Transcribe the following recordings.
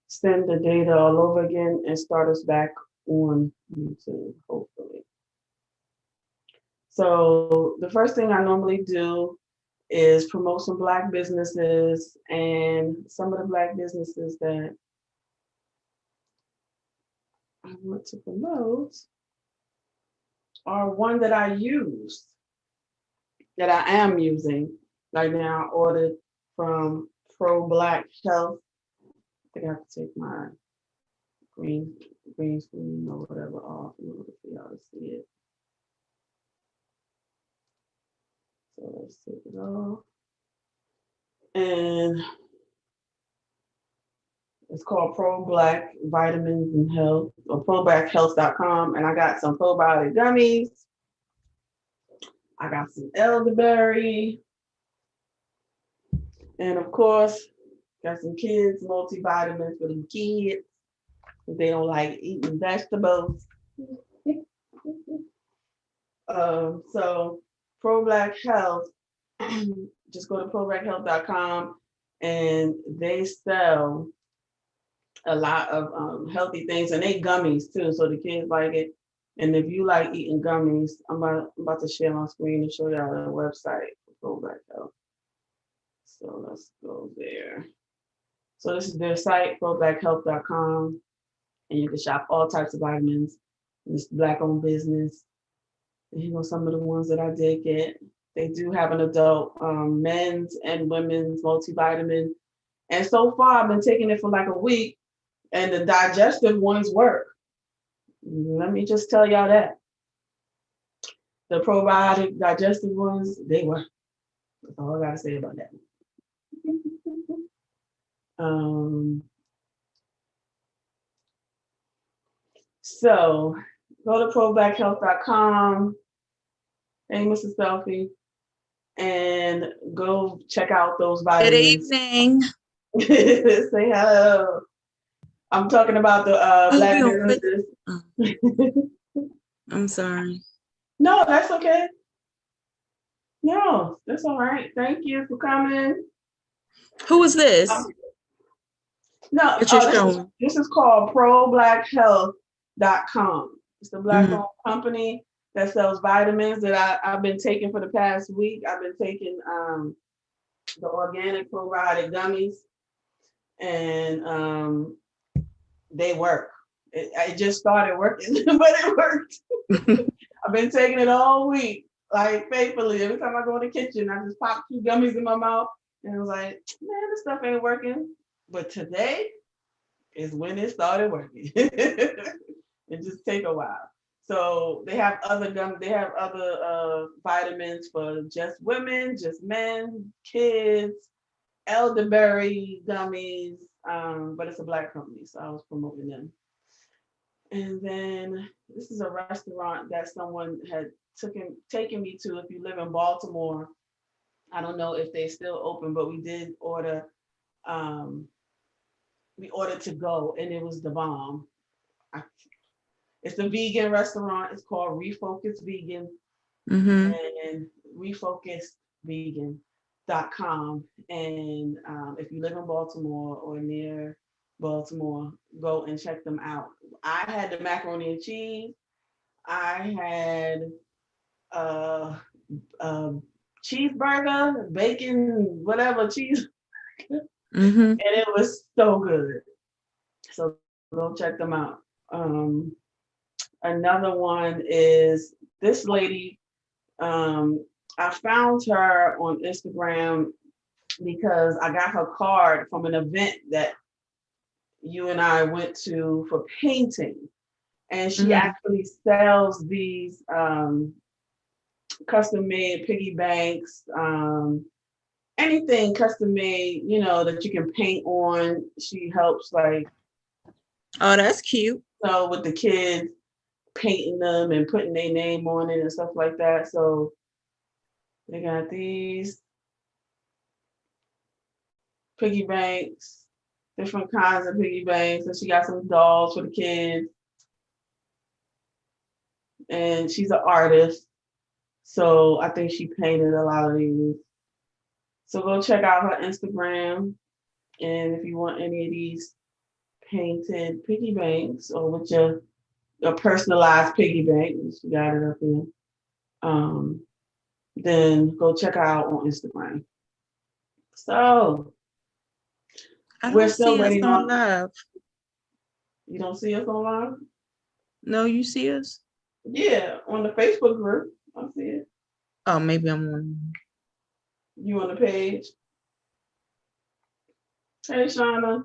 send the data all over again and start us back on YouTube, hopefully. So the first thing I normally do is promote some Black businesses, and some of the Black businesses that I want to promote are one that I use, that I am using right now. I ordered from Pro Black Health. I think I have to take my green green screen or whatever off in order for y'all to see it. So let's take it off. And it's called Pro Black Vitamins and Health, or problackhealth.com. And I got some probiotic gummies. I got some elderberry. And of course, got some kids multivitamins for the kids if they don't like eating vegetables. So Pro Black Health, just go to problackhealth.com, and they sell a lot of healthy things, and they gummies too, so the kids like it. And if you like eating gummies, I'm about to share my screen and show y'all the website for Pro Black Health. So let's go there. So this is their site, problackhealth.com, and you can shop all types of vitamins. It's Black-owned business. And here go some of the ones that I did get. They do have an adult men's and women's multivitamin. And so far, I've been taking it for like a week, and the digestive ones work. Let me just tell y'all that. The probiotic digestive ones, they work. That's all I got to say about that. So go to problackhealth.com. Hey, Mr. Selfie, and go check out those vitamins. Good evening. Say hello. I'm talking about the Black businesses. I'm sorry. No, that's okay. No, that's all right. Thank you for coming. Who is this? No, this is called problackhealth.com. It's the Black-owned company that sells vitamins that I've been taking for the past week. I've been taking the organic probiotic gummies, and they work. It just started working, but it worked. I've been taking it all week, like faithfully. Every time I go in the kitchen, I just pop 2 gummies in my mouth, and I was like, man, this stuff ain't working. But today is when it started working. It just take a while. So they have other vitamins for just women, just men, kids, elderberry gummies. But it's a Black company, so I was promoting them. And then this is a restaurant that someone had taken me to. If you live in Baltimore, I don't know if they're still open, but we did order. We ordered to go, and it was the bomb. It's a vegan restaurant. It's called Refocus Vegan, and refocusvegan.com. And if you live in Baltimore or near Baltimore, go and check them out. I had the macaroni and cheese. I had cheeseburger, bacon, whatever cheese, and it was so good. So go check them out. Another one is this lady. I found her on Instagram because I got her card from an event that you and I went to for painting. And she actually sells these custom-made piggy banks, anything custom-made, that you can paint on. She helps, like, oh, that's cute. So with the kids, painting them and putting their name on it and stuff like that. So they got these piggy banks, different kinds of piggy banks, and she got some dolls for the kids. And she's an artist, so I think she painted a lot of these. So go check out her Instagram, and if you want any of these painted piggy banks or with your personalized piggy bank, which you got it up there. Um, then go check her out on Instagram. So I we're don't still see us waiting on on. live. You don't see us online? No, you see us? Yeah, on the Facebook group. I see it. Oh, maybe I'm on. You on the page? Hey, Shauna.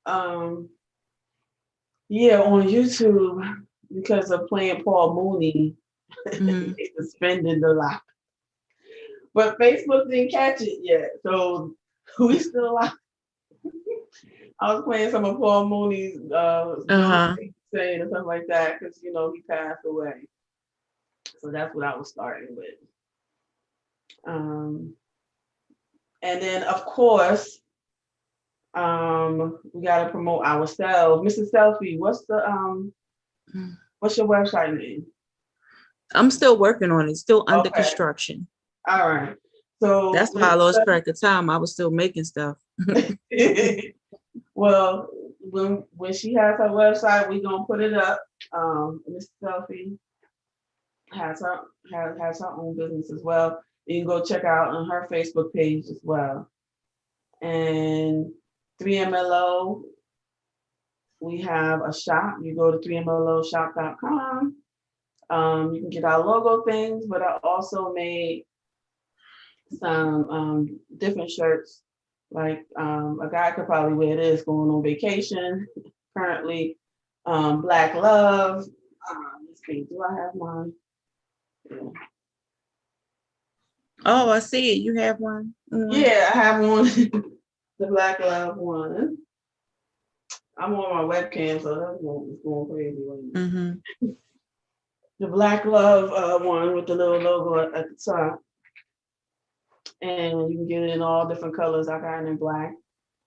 Um, yeah, on YouTube because of playing Paul Mooney, Mhm. they suspended the lock. But Facebook didn't catch it yet, so we still alive. I was playing some of Paul Mooney's jokes Uh-huh. he saying and stuff like that because he passed away. So that's what I was starting with. Um, and then of course, we gotta promote ourselves. Mrs. Selfie, Mm. what's your website name? I'm still working on it, still under Okay, construction. all right. So That's why I lost Mrs. track of time. I was still making stuff. Selfie, well, when she has her website, we gonna put it up. Mrs. Selfie has her has her own business as well. You can go check out on her Facebook page as well. And 3MLO, we have a shop. You go to 3mloshop.com. You can get our logo things, but I also made some different shirts. Like a guy could probably wear this going on vacation currently. Black Love. Let's see, do I have mine? Yeah. Oh, I see it. You have one on. Yeah, I have one. The Black Love one. I'm on my webcam, so it's going crazy right now. Mm-hmm. The Black Love one with the little logo at the top. And you can get it in all different colors. I got it in black.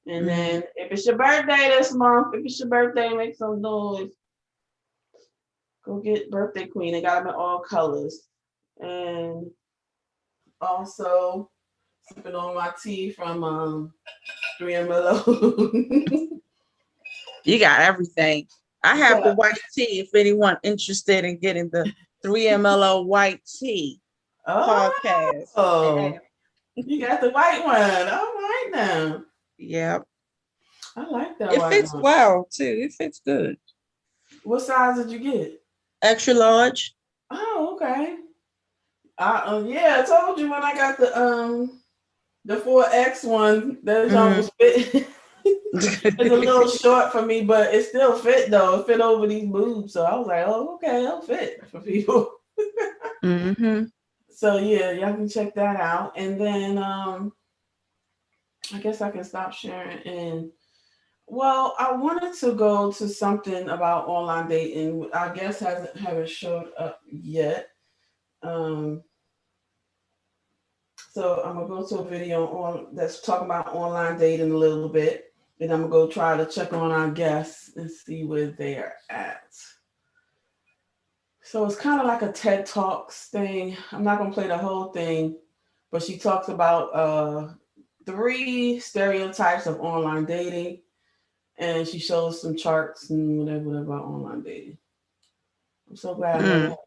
And Mm-hmm. then if it's your birthday this month, if it's your birthday, make some noise. Go get Birthday Queen. They got them in all colors. And also sipping on my tea from 3MLO. You got everything. I have the Yeah. white tea if anyone interested in getting the 3MLO white tea podcast. Oh, Yeah. you got the white one. All right now. Yep. I like that It white fits one. well too. It fits good. What size did you get? Extra large. Oh, okay. Yeah, I told you when I got the 4X one, that jump Mm. was fit. It's a little short for me, but it still fit though. It fit over these boobs. So I was like, oh, okay, it'll fit for people. Mm-hmm. So yeah, y'all can check that out. And then I guess I can stop sharing. And well, I wanted to go to something about online dating. I guess haven't showed up yet. Um, so I'm gonna go to a video on that's talking about online dating a little bit. And I'm gonna go try to check on our guests and see where they're at. So it's kind of like a TED Talks thing. I'm not gonna play the whole thing, but she talks about three stereotypes of online dating, and she shows some charts and whatever about online dating. I'm so glad Mm.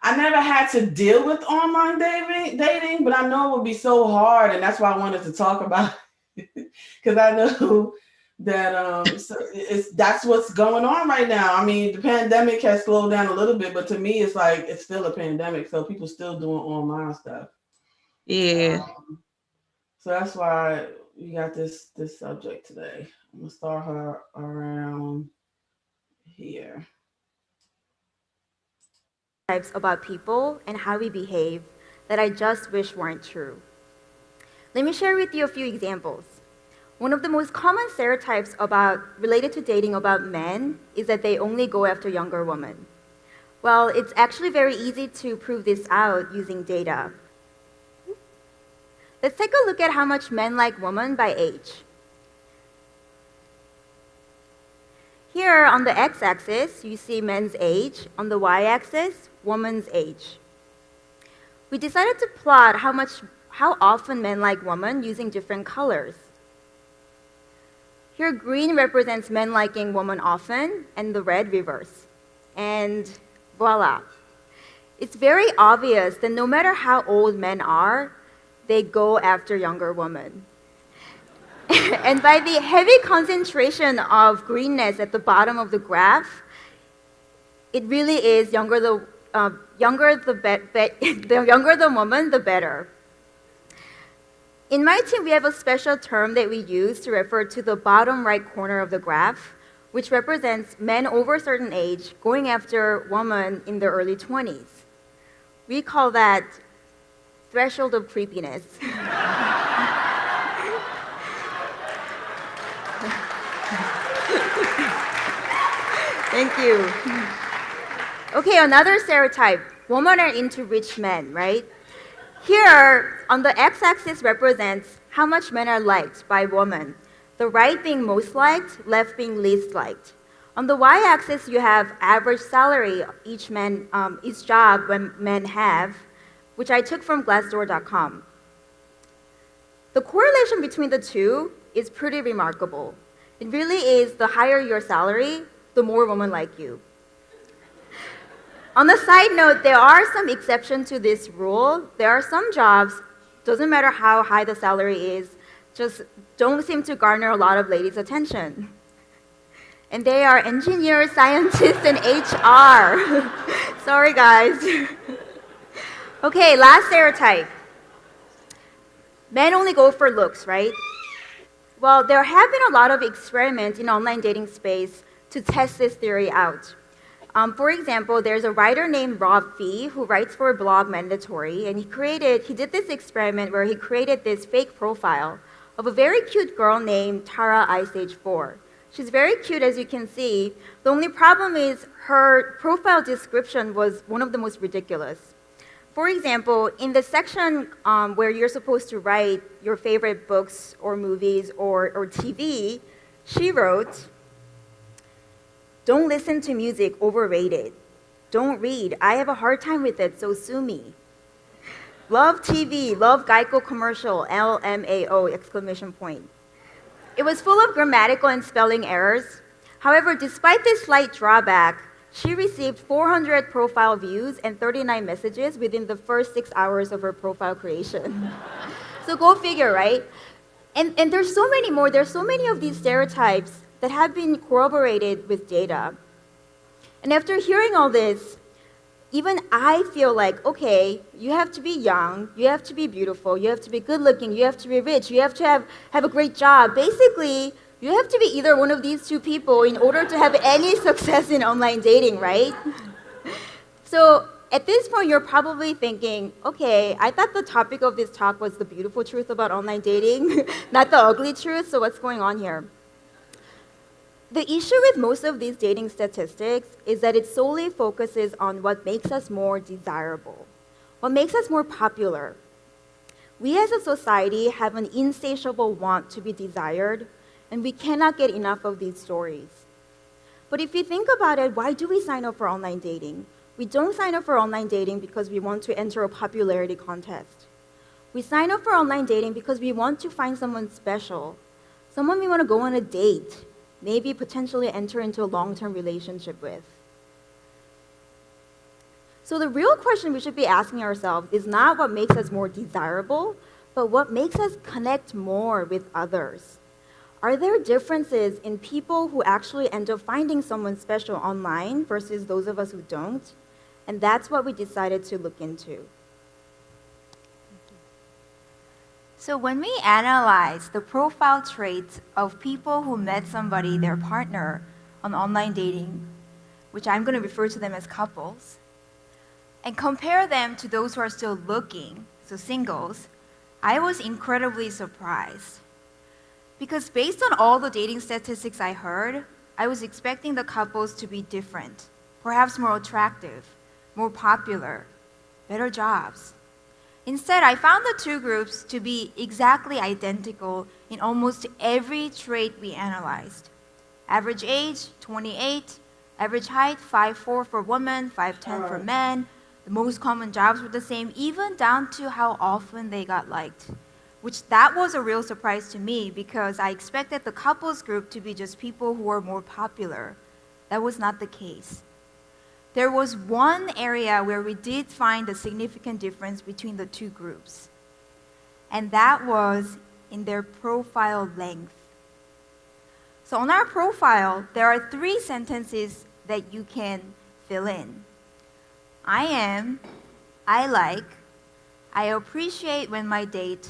I never had to deal with online dating, but I know it would be so hard, and that's why I wanted to talk about it because I know that that's what's going on right now. I mean, the pandemic has slowed down a little bit, but to me, it's like it's still a pandemic, so people still doing online stuff. Yeah. So that's why we got this subject today. I'm gonna start her around here. Types about people and how we behave that I just wish weren't true. Let me share with you a few examples. One of the most common stereotypes related to dating about men is that they only go after younger women. Well, it's actually very easy to prove this out using data. Let's take a look at how much men like women by age. Here on the x-axis, you see men's age. On the y-axis, women's age. We decided to plot how often men like women using different colors. Here, green represents men liking women often, and the red reverse. And voila. It's very obvious that no matter how old men are, they go after younger women. And by the heavy concentration of greenness at the bottom of the graph, it really is the younger the woman, the better. In my team, we have a special term that we use to refer to the bottom right corner of the graph, which represents men over a certain age going after women in their early 20s. We call that threshold of creepiness. Thank you. Okay, another stereotype. Women are into rich men, right? Here, on the x-axis represents how much men are liked by women. The right being most liked, left being least liked. On the y-axis, you have average salary each job when men have, which I took from Glassdoor.com. The correlation between the two is pretty remarkable. It really is the higher your salary, the more women like you. On a side note, there are some exceptions to this rule. There are some jobs, doesn't matter how high the salary is, just don't seem to garner a lot of ladies' attention. And they are engineers, scientists, and HR. Sorry, guys. Okay, last stereotype. Men only go for looks, right? Well, there have been a lot of experiments in online dating space to test this theory out. For example, there's a writer named Rob Fee who writes for a blog Mandatory, and he did this experiment where he created this fake profile of a very cute girl named Tara Ice Age 4. She's very cute, as you can see. The only problem is her profile description was one of the most ridiculous. For example, in the section where you're supposed to write your favorite books or movies or TV, she wrote, "Don't listen to music, overrated. Don't read, I have a hard time with it, so sue me. Love TV, love Geico commercial, LMAO, exclamation point." It was full of grammatical and spelling errors. However, despite this slight drawback, she received 400 profile views and 39 messages within the first 6 hours of her profile creation. So go figure, right? And there's so many more. There's so many of these stereotypes that have been corroborated with data. And after hearing all this, even I feel like, okay, you have to be young, you have to be beautiful, you have to be good looking, you have to be rich, you have to have a great job. Basically, you have to be either one of these two people in order to have any success in online dating, right? So at this point, you're probably thinking, okay, I thought the topic of this talk was the beautiful truth about online dating, not the ugly truth, so what's going on here? The issue with most of these dating statistics is that it solely focuses on what makes us more desirable, what makes us more popular. We as a society have an insatiable want to be desired, and we cannot get enough of these stories. But if you think about it, why do we sign up for online dating? We don't sign up for online dating because we want to enter a popularity contest. We sign up for online dating because we want to find someone special, someone we want to go on a date, maybe potentially enter into a long-term relationship with. So the real question we should be asking ourselves is not what makes us more desirable, but what makes us connect more with others. Are there differences in people who actually end up finding someone special online versus those of us who don't? And that's what we decided to look into. So when we analyze the profile traits of people who met somebody, their partner, on online dating, which I'm going to refer to them as couples, and compare them to those who are still looking, so singles, I was incredibly surprised. Because based on all the dating statistics I heard, I was expecting the couples to be different, perhaps more attractive, more popular, better jobs. Instead, I found the two groups to be exactly identical in almost every trait we analyzed. Average age, 28. Average height, 5'4" for women, 5'10" for men. The most common jobs were the same, even down to how often they got liked. which that was a real surprise to me because I expected the couples group to be just people who are more popular. That was not the case. There was one area where we did find a significant difference between the two groups, and that was in their profile length. So on our profile, there are 3 sentences that you can fill in. I am, I like, I appreciate when my date, ...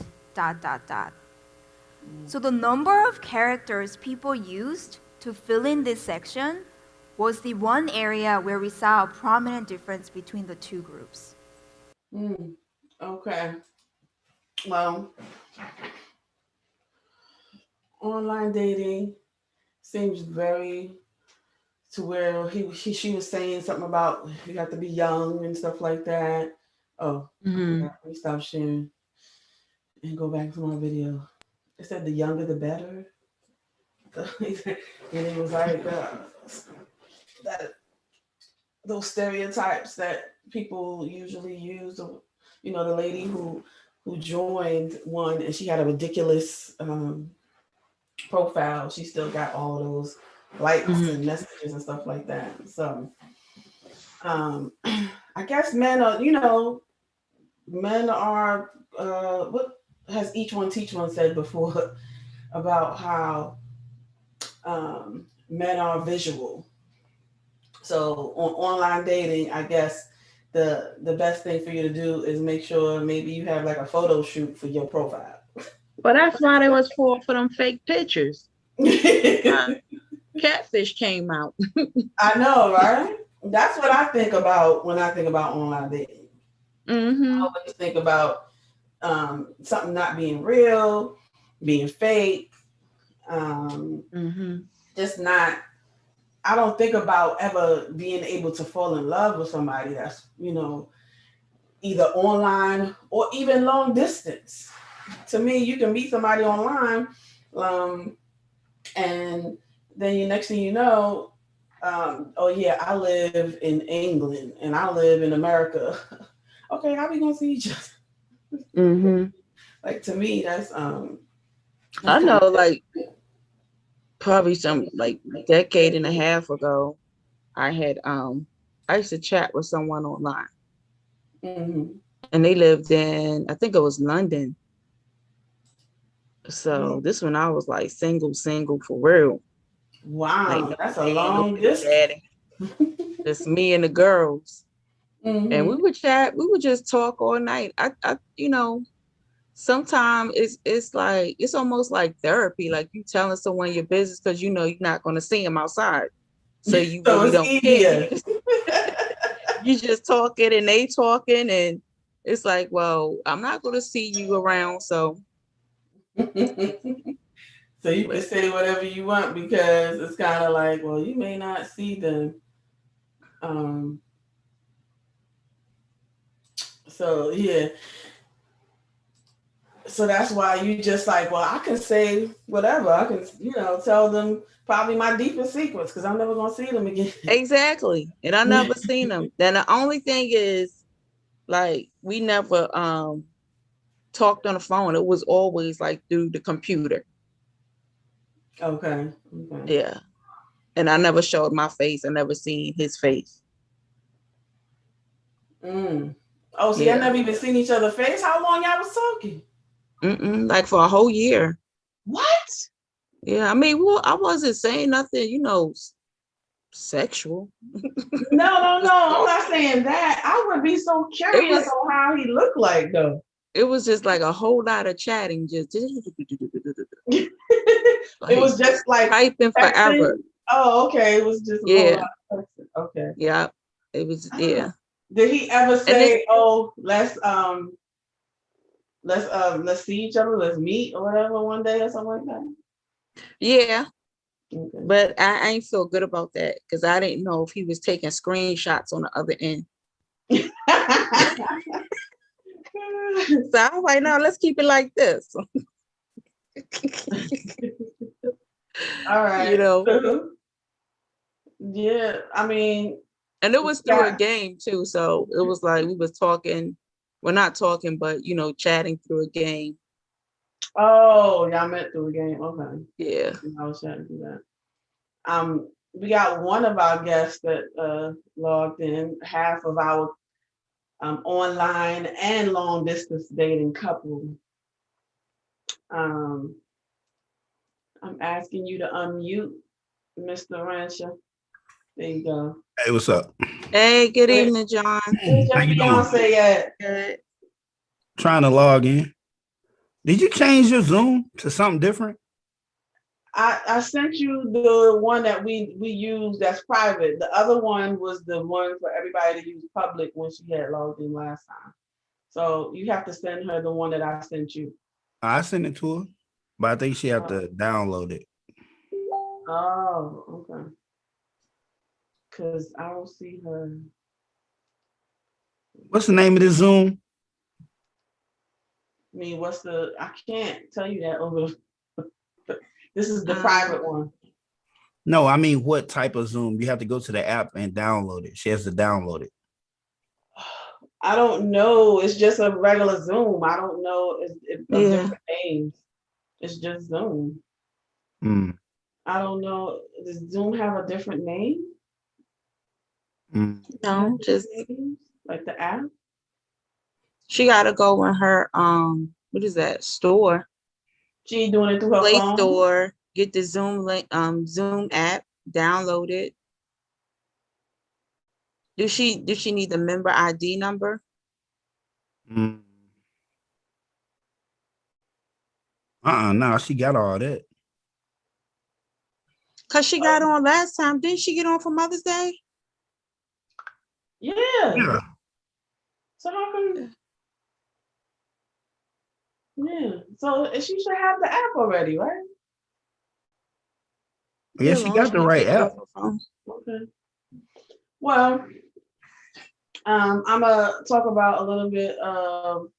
So the number of characters people used to fill in this section was the one area where we saw a prominent difference between the two groups. Okay. Well, online dating seems very to where she was saying something about you have to be young and stuff like that. Oh, Mhm. let me stop sharing and go back to my video. It said the younger the better. And it was like that those stereotypes that people usually use. You know, the lady who joined one and she had a ridiculous profile. She still got all those likes and messages and stuff like that. So I guess men are, men are what has each one teach one said before about how men are visual. So on online dating, I guess the best thing for you to do is make sure maybe you have like a photo shoot for your profile. Well, that's why they was for them fake pictures. Catfish came out. I know, right? That's what I think about when I think about online dating. I always think about something not being real, being fake, just not. I don't think about ever being able to fall in love with somebody that's, either online or even long distance. To me, you can meet somebody online, and then the next thing you know, oh yeah, I live in England and I live in America. Okay, how we gonna see each other? Like to me, that's I know, like probably some like decade and a half ago, I used to chat with someone online, and they lived in, I think it was London. So this one I was like single for real. Wow, like no that's a man, no long baby distance. daddy, just me and the girls. And we would chat, we would just talk all night. I sometimes it's like it's almost like therapy, like you telling someone your business because you're not going to see them outside, so you So really it's don't care. easier. You just talking and they talking, and it's like, well, I'm not going to see you around, so So you can say whatever you want because it's kind of like, well, you may not see them. So yeah. So that's why you just like, well, I can say whatever. I can, tell them probably my deepest secrets because I'm never gonna see them again. exactly. And I never seen them. Then the only thing is, like, we never talked on the phone. It was always like through the computer. Okay. Yeah. And I never showed my face. I never seen his face. Oh, see, Yeah. I never even seen each other's face. How long y'all was talking? Like for a whole year. What? Yeah. I mean, well, I wasn't saying nothing, sexual. No. I'm not saying that. I would be so curious on how he looked like, though. It was just like a whole lot of chatting, just It was just like typing forever. Oh, okay. It was just a whole lot of texting. Okay. Yeah. It was, yeah. Did he ever say, "Oh, let's see each other, let's meet or whatever one day or something like that"? Yeah. Okay. But I ain't feel good about that because I didn't know if he was taking screenshots on the other end. So I was like, no, let's keep it like this. All right. Yeah, I mean, and it was through a game too. So it was like we was talking, we're not talking, but chatting through a game. Oh, y'all met through a game. Okay. Yeah. I was trying to do that. We got one of our guests that logged in, half of our online and long distance dating couple. Um, I'm asking you to unmute, Mr. Rancher. There you go. Hey, what's up? Hey, good evening, John. Where's your How you doing? fiance at? Good. Trying to log in. Did you change your Zoom to something different? I sent you the one that we use that's private. The other one was the one for everybody to use public when she had logged in last time. So you have to send her the one that I sent you. I sent it to her, but I think she have to download it. Oh, okay. Because I don't see her. What's the name of this Zoom? I mean, I can't tell you that over. This is the private one. No, I mean, what type of Zoom? You have to go to the app and download it. She has to download it. I don't know. It's just a regular Zoom. I don't know. It's different names. It's just Zoom. I don't know. Does Zoom have a different name? No, just like the app. She gotta go in her what is that store? She doing it through her Play phone. Store. Get the Zoom link, Zoom app, download it. Does she need the member ID number? No, she got all that. Cause she got on last time. Didn't she get on for Mother's Day? Yeah. So how come? Yeah. So she should have the app already, right? Yeah, she got the right app. Okay. Well, I'm gonna talk about a little bit of.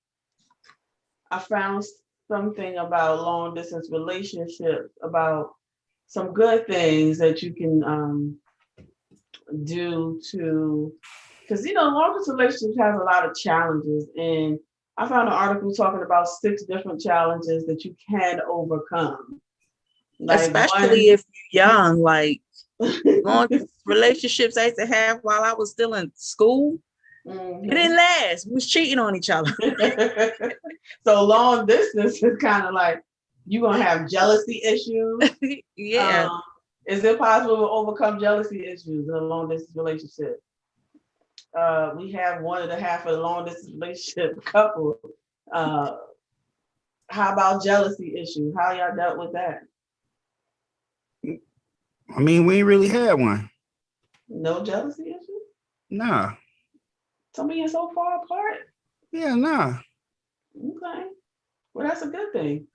I found something about long distance relationships, about some good things that you can do to, because long distance relationships has a lot of challenges, and I found an article talking about 6 different challenges that you can overcome. Like especially if you're young, like long relationships I used to have while I was still in school. It didn't last. We was cheating on each other. So long distance is kind of like you're gonna have jealousy issues. Yeah. Is it possible to overcome jealousy issues in a long distance relationship? We have one of the half of the long distance relationship couple. How about jealousy issues? How y'all dealt with that? I mean, we ain't really had one. No jealousy issues? Nah. So being so far apart? Yeah, nah. Okay. Well, that's a good thing.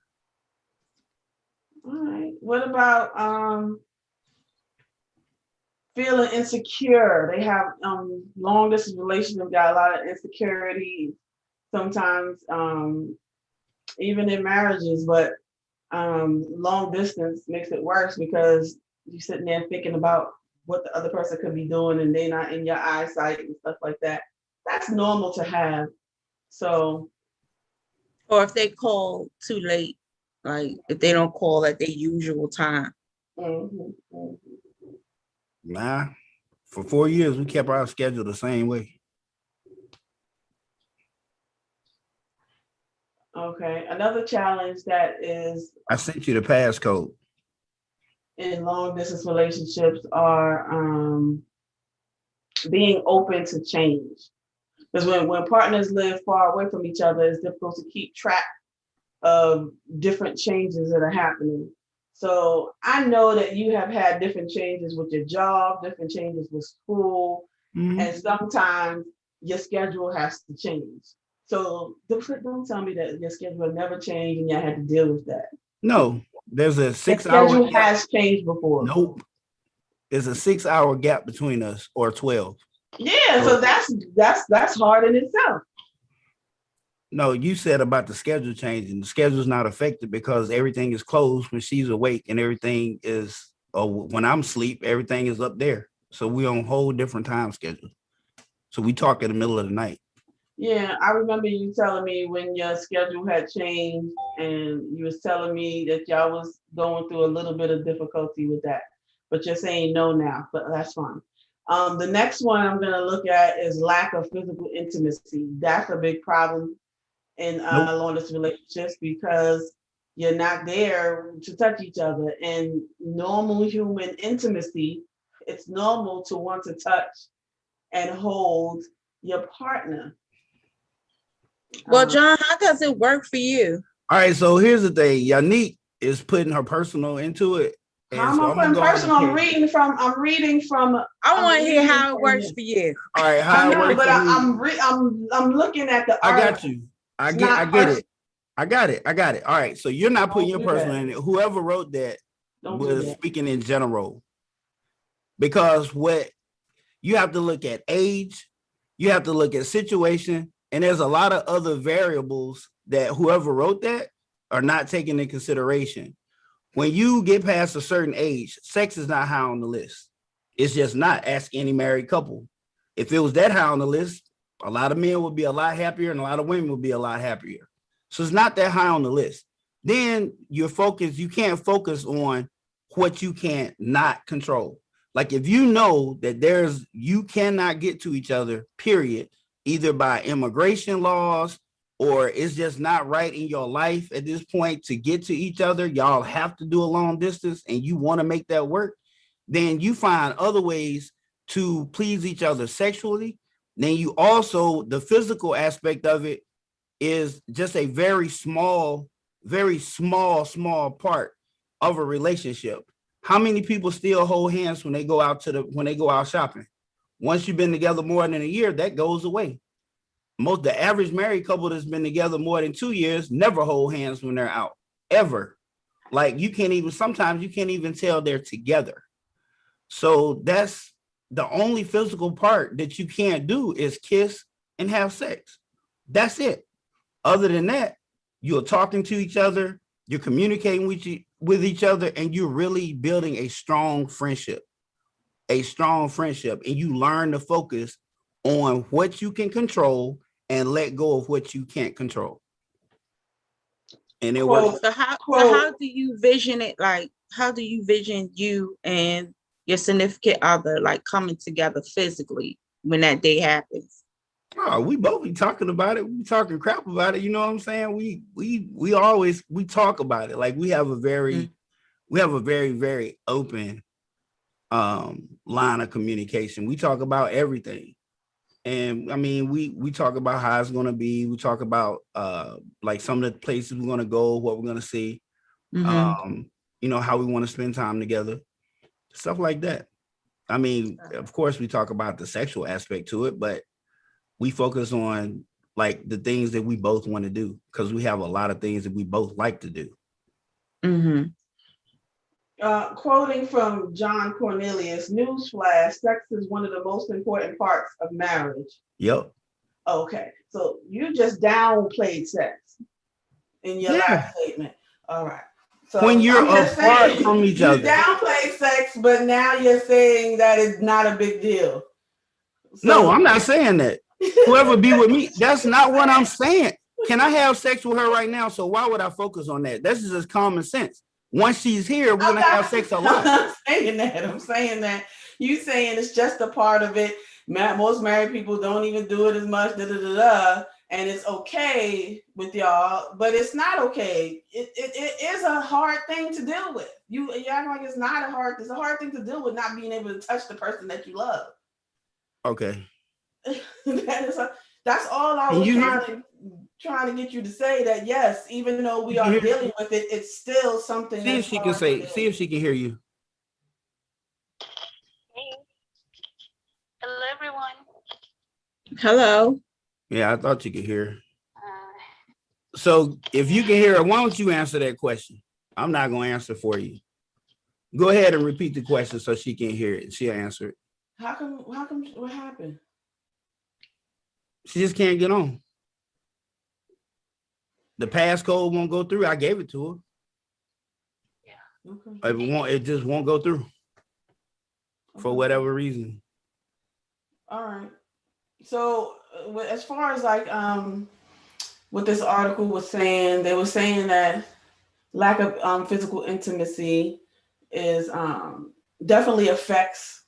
All right. What about feeling insecure? They have long distance relationships got a lot of insecurity sometimes, even in marriages, but long distance makes it worse because you're sitting there thinking about what the other person could be doing and they're not in your eyesight and stuff like that. That's normal to have. So, or if they call too late, like if they don't call at their usual time. Nah, for 4 years we kept our schedule the same way. Okay, another challenge that is I sent you the passcode. In long distance relationships are being open to change. Because when partners live far away from each other, it's difficult to keep track of different changes that are happening. So I know that you have had different changes with your job, different changes with school, and sometimes your schedule has to change. So don't tell me that your schedule never changed and you had to deal with that. No, there's a 6 hour. Schedule has changed before. Nope. There's a 6 hour gap between us, or 12. Yeah, so that's hard in itself. No, you said about the schedule changing. The schedule's not affected because everything is closed when she's awake, and everything is when I'm asleep, everything is up there. So we on a whole different time schedule. So we talk in the middle of the night. Yeah, I remember you telling me when your schedule had changed, and you was telling me that y'all was going through a little bit of difficulty with that. But you're saying no now, but that's fine. The next one I'm gonna look at is lack of physical intimacy. That's a big problem in Nope. long distance relationships because you're not there to touch each other. And normal human intimacy, it's normal to want to touch and hold your partner. Well, John, how does it work for you? All right, so here's the thing. Yannick is putting her personal into it. How And am so I I'm gonna putting go on personal? and I'm tell you. reading from. I'm reading from. I I'm want to hear reading how it from works this. for you. All right, I how it know, works but for me. I'm looking at the I got article. you. It's I not get personal. it. I got it. I got it. All right. So you're not putting your Don't do personal that. in it. Whoever wrote that Don't do was that. speaking in general. Because what you have to look at age, you have to look at situation, and there's a lot of other variables that whoever wrote that are not taking into consideration. When you get past a certain age, sex is not high on the list. It's just not. Ask any married couple. If it was that high on the list, a lot of men would be a lot happier and a lot of women would be a lot happier. So it's not that high on the list. Then you can't focus on what you can't not control. Like if you know that you cannot get to each other, period, either by immigration laws or it's just not right in your life at this point to get to each other, y'all have to do a long distance and you want to make that work, then you find other ways to please each other sexually. Then you also, the physical aspect of it is just a very small part of a relationship. How many people still hold hands when they go out shopping? Once you've been together more than a year, that goes away. The average married couple that's been together more than 2 years never hold hands when they're out, ever. Like sometimes you can't even tell they're together. So that's the only physical part that you can't do is kiss and have sex. That's it. Other than that, you're talking to each other, you're communicating with each other, and you're really building a strong friendship. And you learn to focus on what you can control and let go of what you can't control. And it works. So how do you vision it? Like, how do you vision you and your significant other like coming together physically when that day happens? Oh, we both be talking about it. We be talking crap about it. You know what I'm saying? We talk about it. Like we have a very open line of communication. We talk about everything. And I mean, we talk about how it's gonna be. We talk about like some of the places we're gonna go, what we're gonna see, how we want to spend time together, stuff like that. I mean, of course, we talk about the sexual aspect to it, but we focus on like the things that we both want to do because we have a lot of things that we both like to do. Mm-hmm. Quoting from John Cornelius, newsflash, sex is one of the most important parts of marriage. Yep. Okay, so you just downplayed sex in your last statement. All right. So When you're I'm just apart saying, from each you other. downplayed sex, but now you're saying that it's not a big deal. No, So I'm not saying that. Whoever be with me, that's not what I'm saying. Can I have sex with her right now? So why would I focus on that? This is just common sense. Once she's here, we're gonna have sex a lot. I'm not saying that. I'm saying that you saying it's just a part of it. Most married people don't even do it as much. And it's okay with y'all, but it's not okay. It is a hard thing to deal with. You act like it's not a hard. It's a hard thing to deal with not being able to touch the person that you love. Okay. That's all I was trying to get you to say, that yes, even though we are dealing with it, it's still something. See if she can see if she can hear you. Hey, hello everyone. Hello. Yeah, I thought you could hear. So if you can hear her, why don't you answer that question? I'm not gonna answer for you. Go ahead and repeat the question so she can hear it. She'll answer it. How come? What happened? She just can't get on. The passcode won't go through. I gave it to her. Yeah. Okay. It just won't go through for whatever reason. All right. So as far as like what this article was saying, they were saying that lack of physical intimacy is definitely affects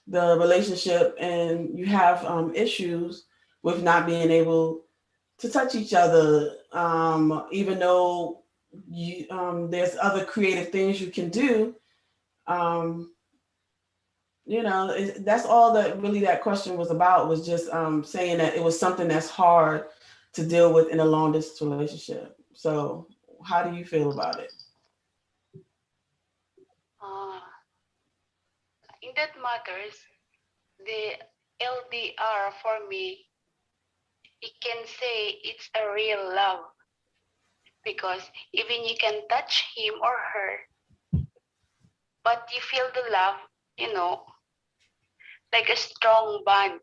the relationship, and you have issues with not being able to touch each other, even though you there's other creative things you can do. Um, that's all that really that question was about, was just saying that it was something that's hard to deal with in a long distance relationship. So how do you feel about it? Uh, in that matters, the LDR for me, you can say it's a real love because even you can touch him or her, but you feel the love, you know, like a strong bond.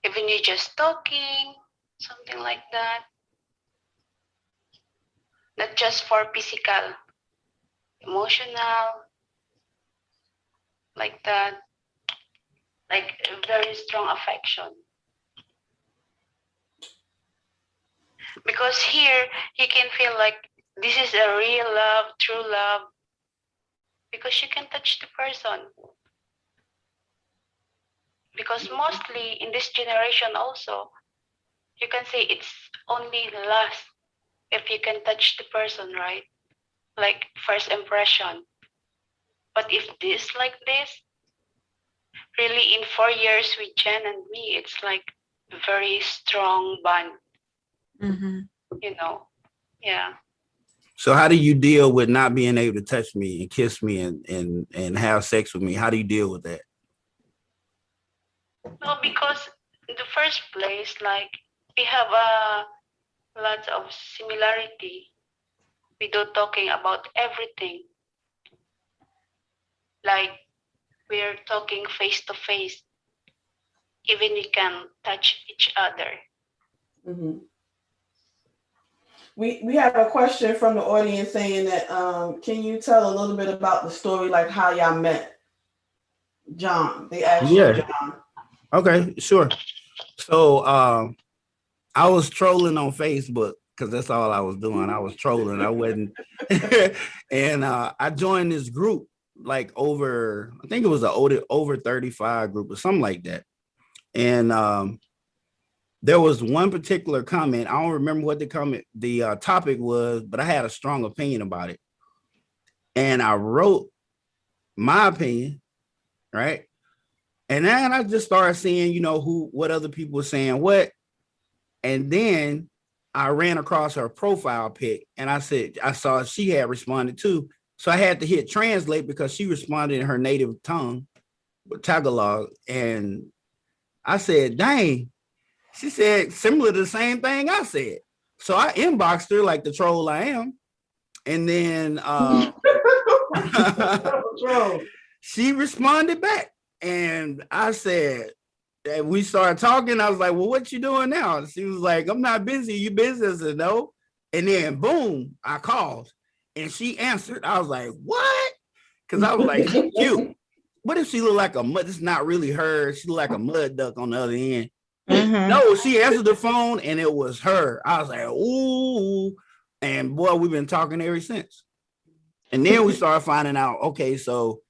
Even you just talking, something like that, not just for physical, emotional, like that, like a very strong affection. Because here you can feel like this is a real love, true love, because you can touch the person. Because mostly in this generation also, you can say it's only lust if you can touch the person, right? Like first impression. But if this like this, really in 4 years with Jen and me, it's like very strong bond, Mm-hmm. you know? Yeah. So how do you deal with not being able to touch me and kiss me and have sex with me? How do you deal with that? Well, because in the first place, like we have lots of similarity. We do talking about everything. Like we're talking face to face. Even we can touch each other. Hmm. We have a question from the audience saying that can you tell a little bit about the story, like how y'all met, John? They asked you, Yeah. John. Okay, sure. So I was trolling on Facebook because that's all I was doing. I was trolling. I wasn't and I joined this group like over, I think it was a over 35 group or something like that. And there was one particular comment. I don't remember what the topic was, but I had a strong opinion about it. And I wrote my opinion, right? And then I just started seeing, what other people were saying, what. And then I ran across her profile pic and I saw she had responded too. So I had to hit translate because she responded in her native tongue, Tagalog. And I said, dang, she said similar to the same thing I said. So I inboxed her like the troll I am. And then she responded back. And I said, and we started talking. I was like, well, what you doing now? She was like, I'm not busy. You busy? I said, no. And then boom, I called and she answered. I was like, what? Because I was like, she cute. What if she look like a mud? It's not really her. She look like a mud duck on the other end. Mm-hmm. No, she answered the phone and it was her. I was like, ooh. And boy, we've been talking ever since. And then we started finding out, okay, so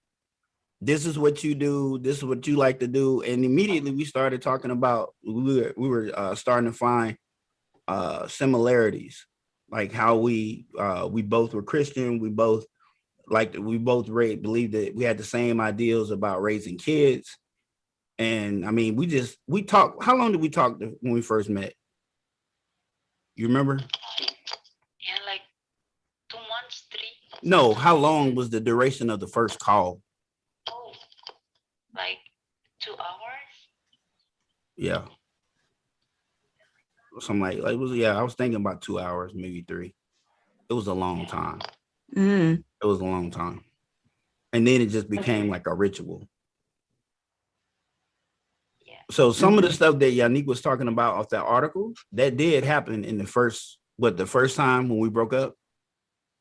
this is what you do, this is what you like to do, and immediately we started talking about, we were starting to find similarities, like how we both were Christian, we both believed that we had the same ideals about raising kids. And I mean, we talked. How long did we talk when we first met? You remember? Yeah, like 2 months, three. No, how long was the duration of the first call? Oh, like 2 hours. Yeah, something like it was. Yeah, I was thinking about 2 hours, maybe three. It was a long time. Mm. It was a long time. And then it just became like a ritual. Yeah. So some of the stuff that Yannick was talking about off that article, that did happen in the first time when we broke up.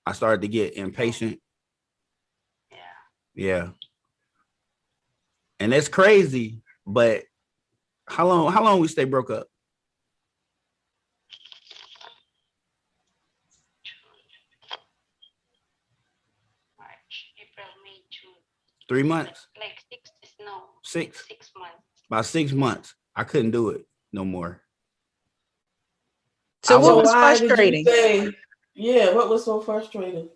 I started to get impatient. Yeah. Yeah. And that's crazy. But how long we stay broke up? March, April, May, June. 3 months, Like 6 is no. 6, 6 months. about 6 months. I couldn't do it no more. So I what So was, was why did you frustrating? say, yeah, what was so frustrating?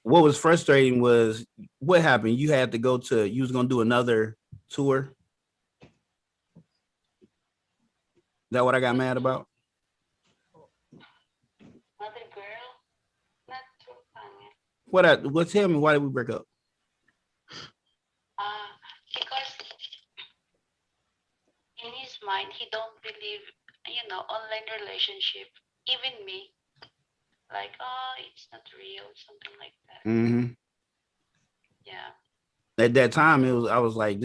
what was frustrating was what happened. You had to go to, you was gonna do another tour. Is that what I got mad about? Mother girl, not too funny. What tell me, why did we break up? Because in his mind, he don't believe, online relationship. Even me, like, oh, it's not real, something like that. Mm-hmm. Yeah. At that time, I was like,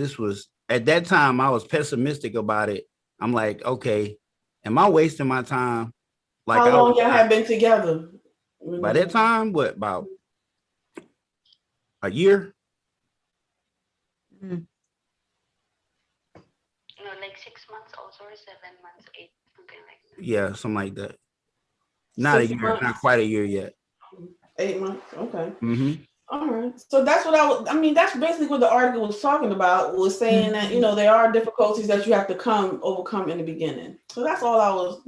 at that time, I was pessimistic about it. I'm like, okay, am I wasting my time? Like How long y'all have been together? by that time, what, about a year? Mm. No, like 6 months also, or 7 months, 8, something like that. Yeah, something like that. Not a 6 year, months, not quite a year yet. 8 months. Okay. Mm-hmm. All right. So that's what I mean, that's basically what the article was talking about, was saying that, Mhm. there are difficulties that you have to overcome in the beginning. So that's all I was.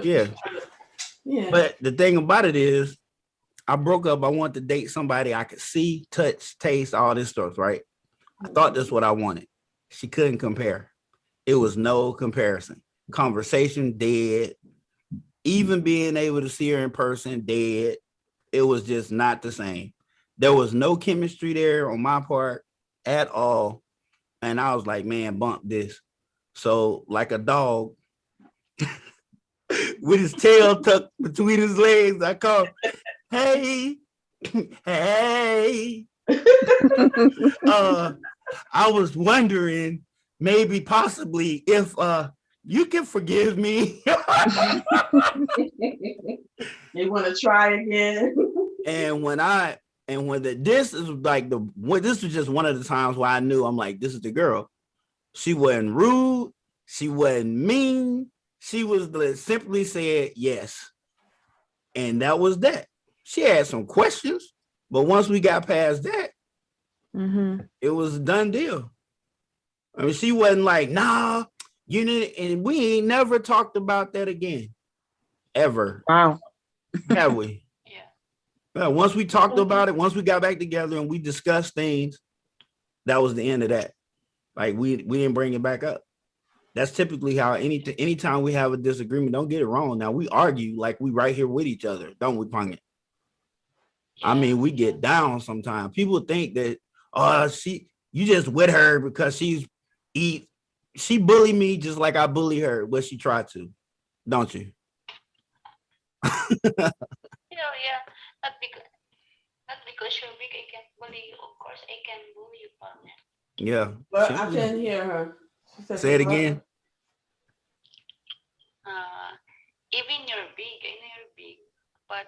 Yeah. Yeah. But the thing about it is, I broke up. I wanted to date somebody I could see, touch, taste, all this stuff, right? I thought that's what I wanted. She couldn't compare. It was no comparison. Conversation dead. Even being able to see her in person dead. It was just not the same. There was no chemistry there on my part at all. And I was like, man, bump this. So, like a dog with his tail tucked between his legs, I called, hey, hey. I was wondering, maybe possibly, if you can forgive me. You want to try again? And this is like this was just one of the times where I knew, I'm like, this is the girl. She wasn't rude. She wasn't mean. She was simply said yes. And that was that. She had some questions, but once we got past that, it was a done deal. I mean, she wasn't like, nah, and we ain't never talked about that again. Ever. Wow. Have we? Yeah. Once we talked about it, once we got back together and we discussed things, that was the end of that. Like we didn't bring it back up. That's typically how anytime we have a disagreement, don't get it wrong. Now we argue like we right here with each other, don't we, Pung? I mean, we get down sometimes. People think that, you just with her because she bullied me just like I bully her, but she tried to, don't you? Yeah. Not because you're big, I can't bully you. Of course, I can bully you, partner. Yeah. But I couldn't hear her. She said Say it again. Even you're big, I know you're big, but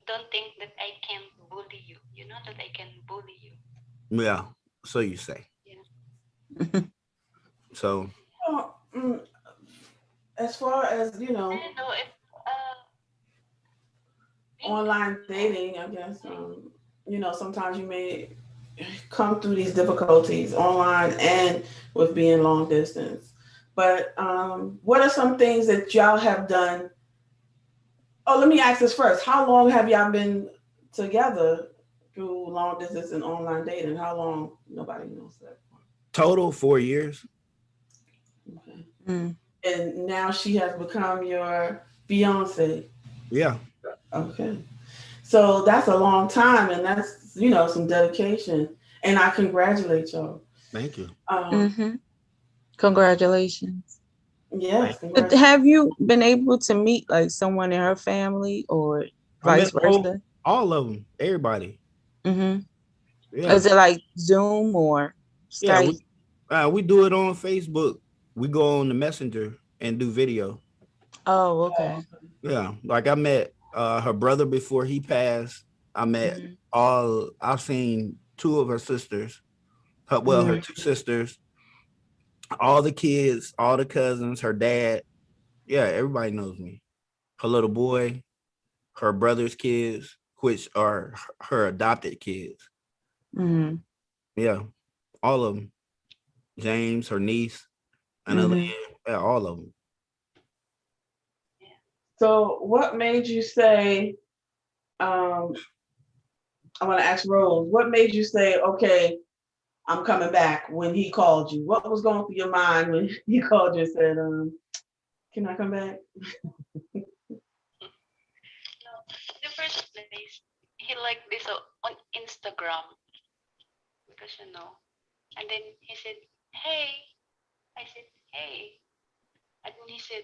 don't think that I can bully you. You know that I can bully you. Yeah. So you say. Yeah. So. Oh, as far as, I don't know if online dating, I guess, sometimes you may come through these difficulties online and with being long distance. But what are some things that y'all have done? Oh, let me ask this first. How long have y'all been together through long distance and online dating? How long? Nobody knows that. Total 4 years. Okay. Mm. And now she has become your fiance. Yeah. Okay. So that's a long time, and that's some dedication. And I congratulate y'all. Thank you. Congratulations. Yes, But have you been able to meet like someone in her family or vice versa? All of them, everybody. Yeah. Yeah. Is it like Zoom or Yeah. Skype? We do it on Facebook. We go on the Messenger and do video. Oh, okay. Yeah. Like I met her brother before he passed. I've seen two of her sisters. Her two sisters, all the kids, all the cousins, her dad. Yeah, everybody knows me. Her little boy, her brother's kids, which are her adopted kids. Mm-hmm. Yeah, all of them. James, her niece, and Mm-hmm. yeah, all of them. So what made you say, I want to ask Rose, what made you say, okay, I'm coming back when he called you? What was going through your mind when he called you and said, can I come back? No, the first place, he liked this on Instagram because and then he said, "Hey," I said, "Hey," and then he said,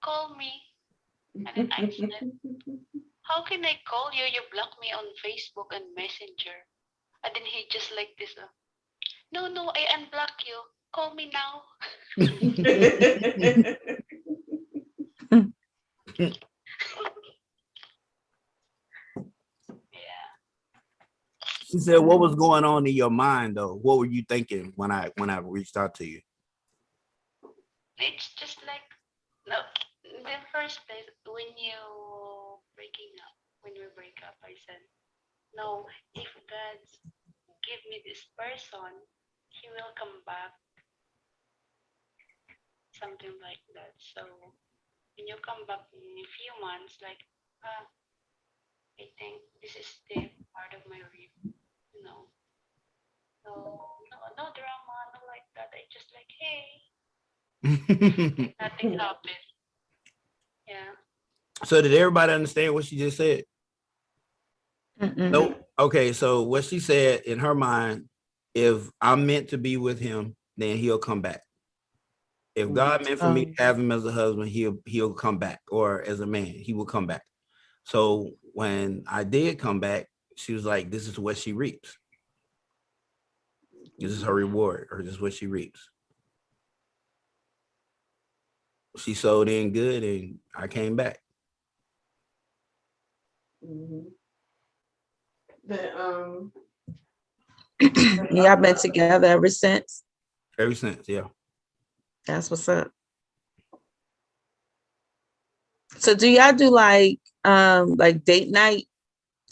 "Call me," and then I said, "How can I call you? You blocked me on Facebook and Messenger." And then he just like this, "No, no, I unblock you. Call me now." Yeah, She said, "What was going on in your mind, though? What were you thinking when I reached out to you?" it's just like no. In the first place, when you breaking up, when we break up, I said, "No, if God give me this person, He will come back." Something like that. So when you come back in a few months, like, ah, I think this is the part of my rib, you know. So no, no drama, no like that. I just like, hey, nothing happened. Yeah. So did everybody understand what she just said? Mm-mm. Nope. Okay, so what she said in her mind, if I'm meant to be with him, then he'll come back. If God meant for me to have him as a husband, he'll come back, or as a man, he will come back. So when I did come back, she was like, "This is what she reaps. This is her reward, or this is what she reaps." She sold in good, and I came back. Mhm. The, Y'all been together ever since? Ever since, yeah. That's what's up. So do y'all do like date night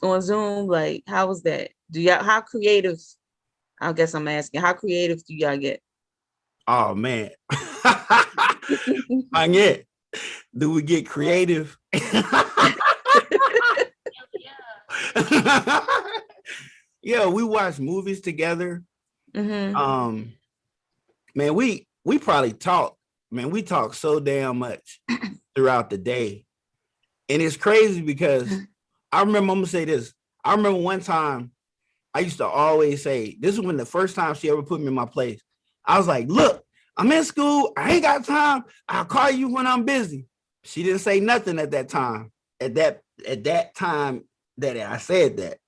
on Zoom? Like how was that? Do y'all how creative? I guess I'm asking, how creative do y'all get? Oh man. Yeah. Do we get creative? Yeah. Yeah, we watch movies together. Mm-hmm. Man, we probably talk. Man, we talk so damn much throughout the day. And it's crazy because I remember, I'm gonna say this. I remember one time I used to always say, this is when the first time she ever put me in my place. I was like, look, I'm in school. I ain't got time. I'll call you when I'm busy. She didn't say nothing at that time. At that time that I said that.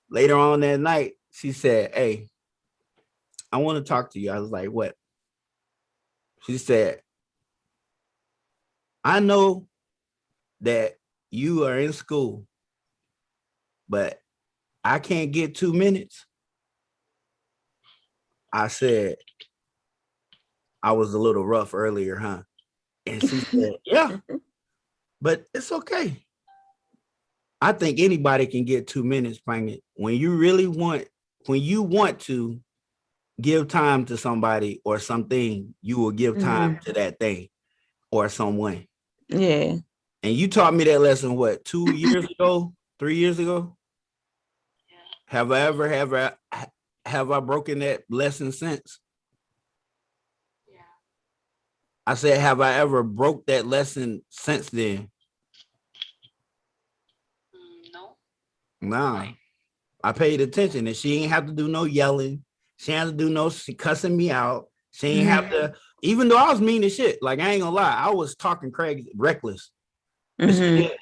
Later on that night, she said, "Hey, I want to talk to you." I was like, "What?" She said, "I know that you are in school, but I can't get 2 minutes." I said, "I was a little rough earlier, huh?" And she said, "Yeah, but it's okay. I think anybody can get 2 minutes, Pangit. When you want to give time to somebody or something, you will give time to that thing or someone." Yeah. And you taught me that lesson, what, 2 years ago, 3 years ago? Yeah. Have I broken that lesson since? Yeah. I said, have I ever broke that lesson since then? No. Nah. Why? I paid attention, and she ain't have to do no yelling. She ain't have to do no cussing me out. She ain't have to, even though I was mean as shit. Like, I ain't gonna lie, I was talking Craig reckless. But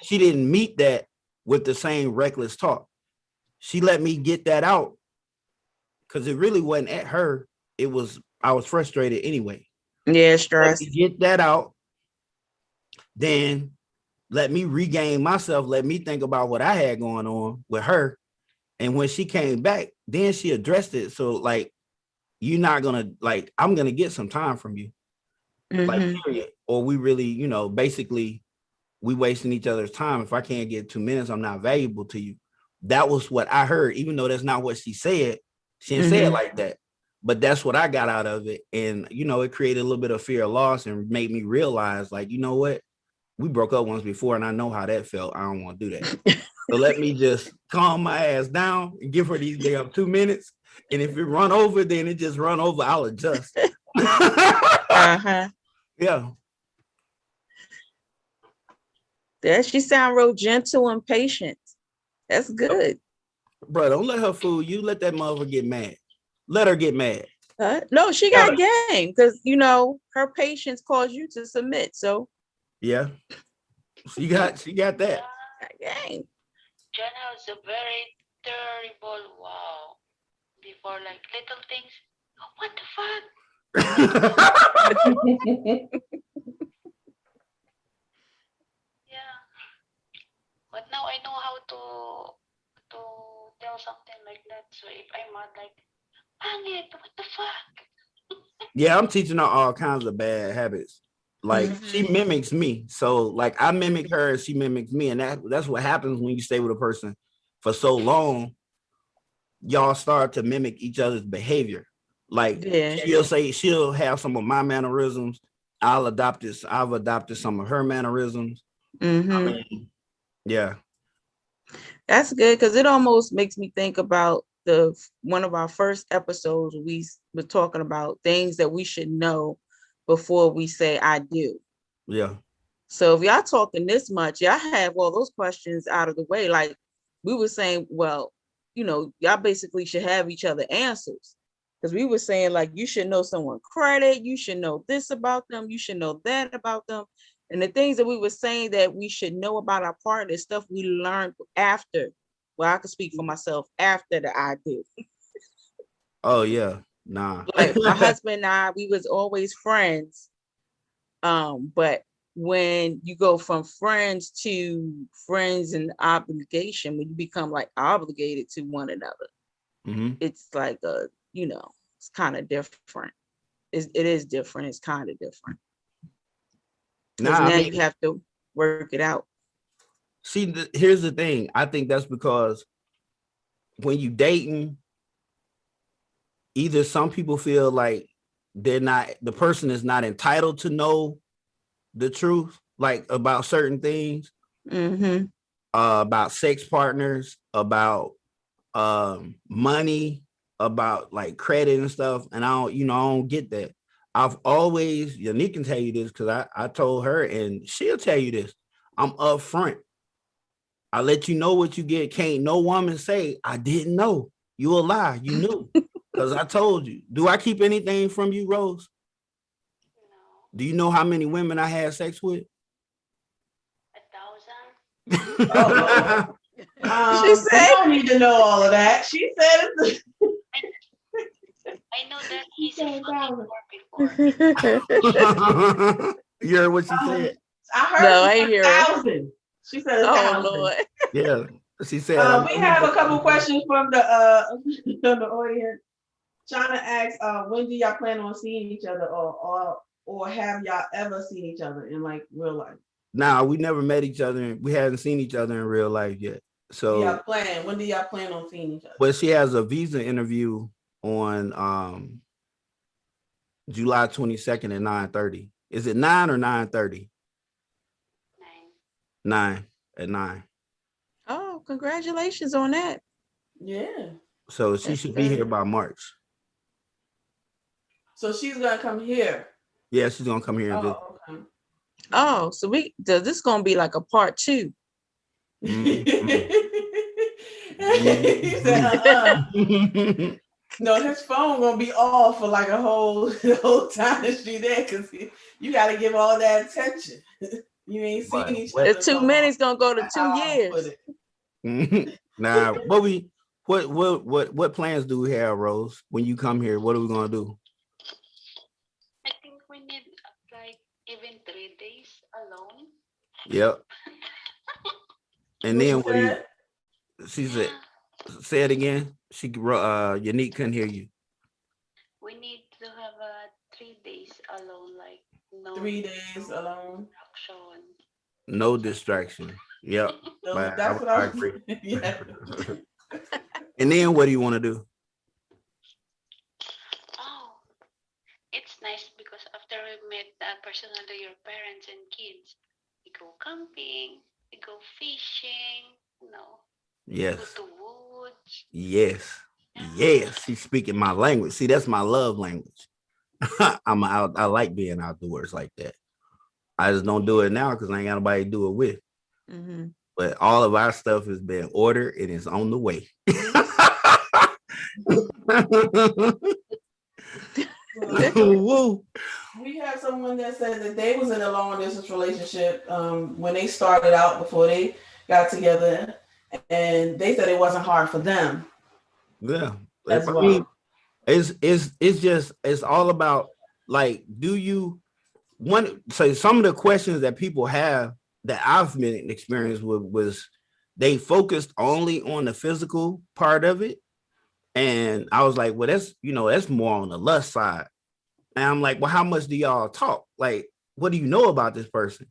she didn't meet that with the same reckless talk. She let me get that out because it really wasn't at her. I was frustrated anyway. Yeah, Let stress. me get that out. Then let me regain myself. Let me think about what I had going on with her. And when she came back, then she addressed it. So like, you're not gonna like, I'm gonna get some time from you. Like, period. Or we really, basically we wasting each other's time. If I can't get 2 minutes, I'm not valuable to you. That was what I heard, even though that's not what she said. She didn't say it like that. But that's what I got out of it. And, you know, it created a little bit of fear of loss and made me realize, like, you know what? We broke up once before and I know how that felt. I don't want to do that. So let me just calm my ass down and give her these damn 2 minutes. And if it run over, then it just run over. I'll adjust. Uh-huh. Yeah. There, she sound real gentle and patient. That's good. Bro, don't let her fool you. Let that mother get mad. Let her get mad. No, she got game because, you know, her patience caused you to submit. So yeah, she got that. Game. John has a very terrible wow. Before like little things. Oh, what the fuck? Yeah. But now I know how to tell something like that. So if I'm mad, like, pangit, what the fuck? Yeah, I'm teaching her all kinds of bad habits. Like she mimics me. So like I mimic her, she mimics me. And that's what happens when you stay with a person for so long. Y'all start to mimic each other's behavior. Like she'll have some of my mannerisms. I've adopted some of her mannerisms. I mean, yeah. That's good because it almost makes me think about one of our first episodes. We were talking about things that we should know before we say I do. Yeah. So if y'all talking this much, y'all have all those questions out of the way. Like we were saying, well, you know, y'all basically should have each other answers. Because we were saying, like, you should know someone credit, you should know this about them, you should know that about them. And the things that we were saying that we should know about our partner is stuff we learned after. Well, I could speak for myself after the I do. Oh yeah. Nah. Like my husband and I, we was always friends. But when you go from friends to friends and obligation, when you become like obligated to one another, it's like you know, it's kind of different. It is different. It's kind of different. Because now you have to work it out. See, here's the thing. I think that's because when you dating, either some people feel like the person is not entitled to know the truth, like about certain things, about sex partners, about money, about like credit and stuff. And I don't get that. I've always, Unique can tell you this because I told her and she'll tell you this. I'm upfront. I let you know what you get. Can't no woman say, I didn't know. You a lie. You knew. Because I told you. Do I keep anything from you, Rose? No. Do you know how many women I had sex with? 1,000. She said, you don't need to know all of that. She said it. I know that he's a fucking whore before. You heard what she said? I heard no, I ain't hear her. 1,000. She said 1,000. Oh Lord. Yeah. She said we have a couple questions from the from the audience. Trying to ask, when do y'all plan on seeing each other, or have y'all ever seen each other in like real life? Nah, we never met each other. We haven't seen each other in real life yet. So when do y'all plan on seeing each other? Well, she has a visa interview on July 22nd at 9:30. Is it 9 or 9:30? 9 at 9. Oh, congratulations on that. Yeah. So she should be here by March. So she's gonna come here. Yeah, she's gonna come here and visit. Okay. Oh, so this is gonna be like a part 2. He said, no, his phone gonna be off for like a whole time that she there because you got to give all that attention. You ain't seen each other. The 2 minutes gonna go to 2 years. Nah, what plans do we have, Rose? When you come here, what are we gonna do? I think we need like even 3 days alone. Yep. And then she said, say it again. Unique couldn't hear you. We need to have 3 days alone, like no 3 days alone. distraction. No distraction. Yep. So But that's what I I was. agree. Yeah. And then what do you want to do? Oh, it's nice because after we met personally your parents and kids, we go camping, we go fishing, Yes. go to woods. Yes. Yes. She's speaking my language. See, that's my love language. I like being outdoors like that. I just don't do it now because I ain't got nobody to do it with. Mm-hmm. But all of our stuff has been ordered and it's on the way. Woo. We had someone that said that they was in a long distance relationship when they started out before they got together, and they said it wasn't hard for them Yeah. as I well. mean, it's all about like, do you so some of the questions that people have that I've been experienced with was they focused only on the physical part of it. And I was like, well, that's more on the lust side. And I'm like, well, how much do y'all talk? Like, what do you know about this person?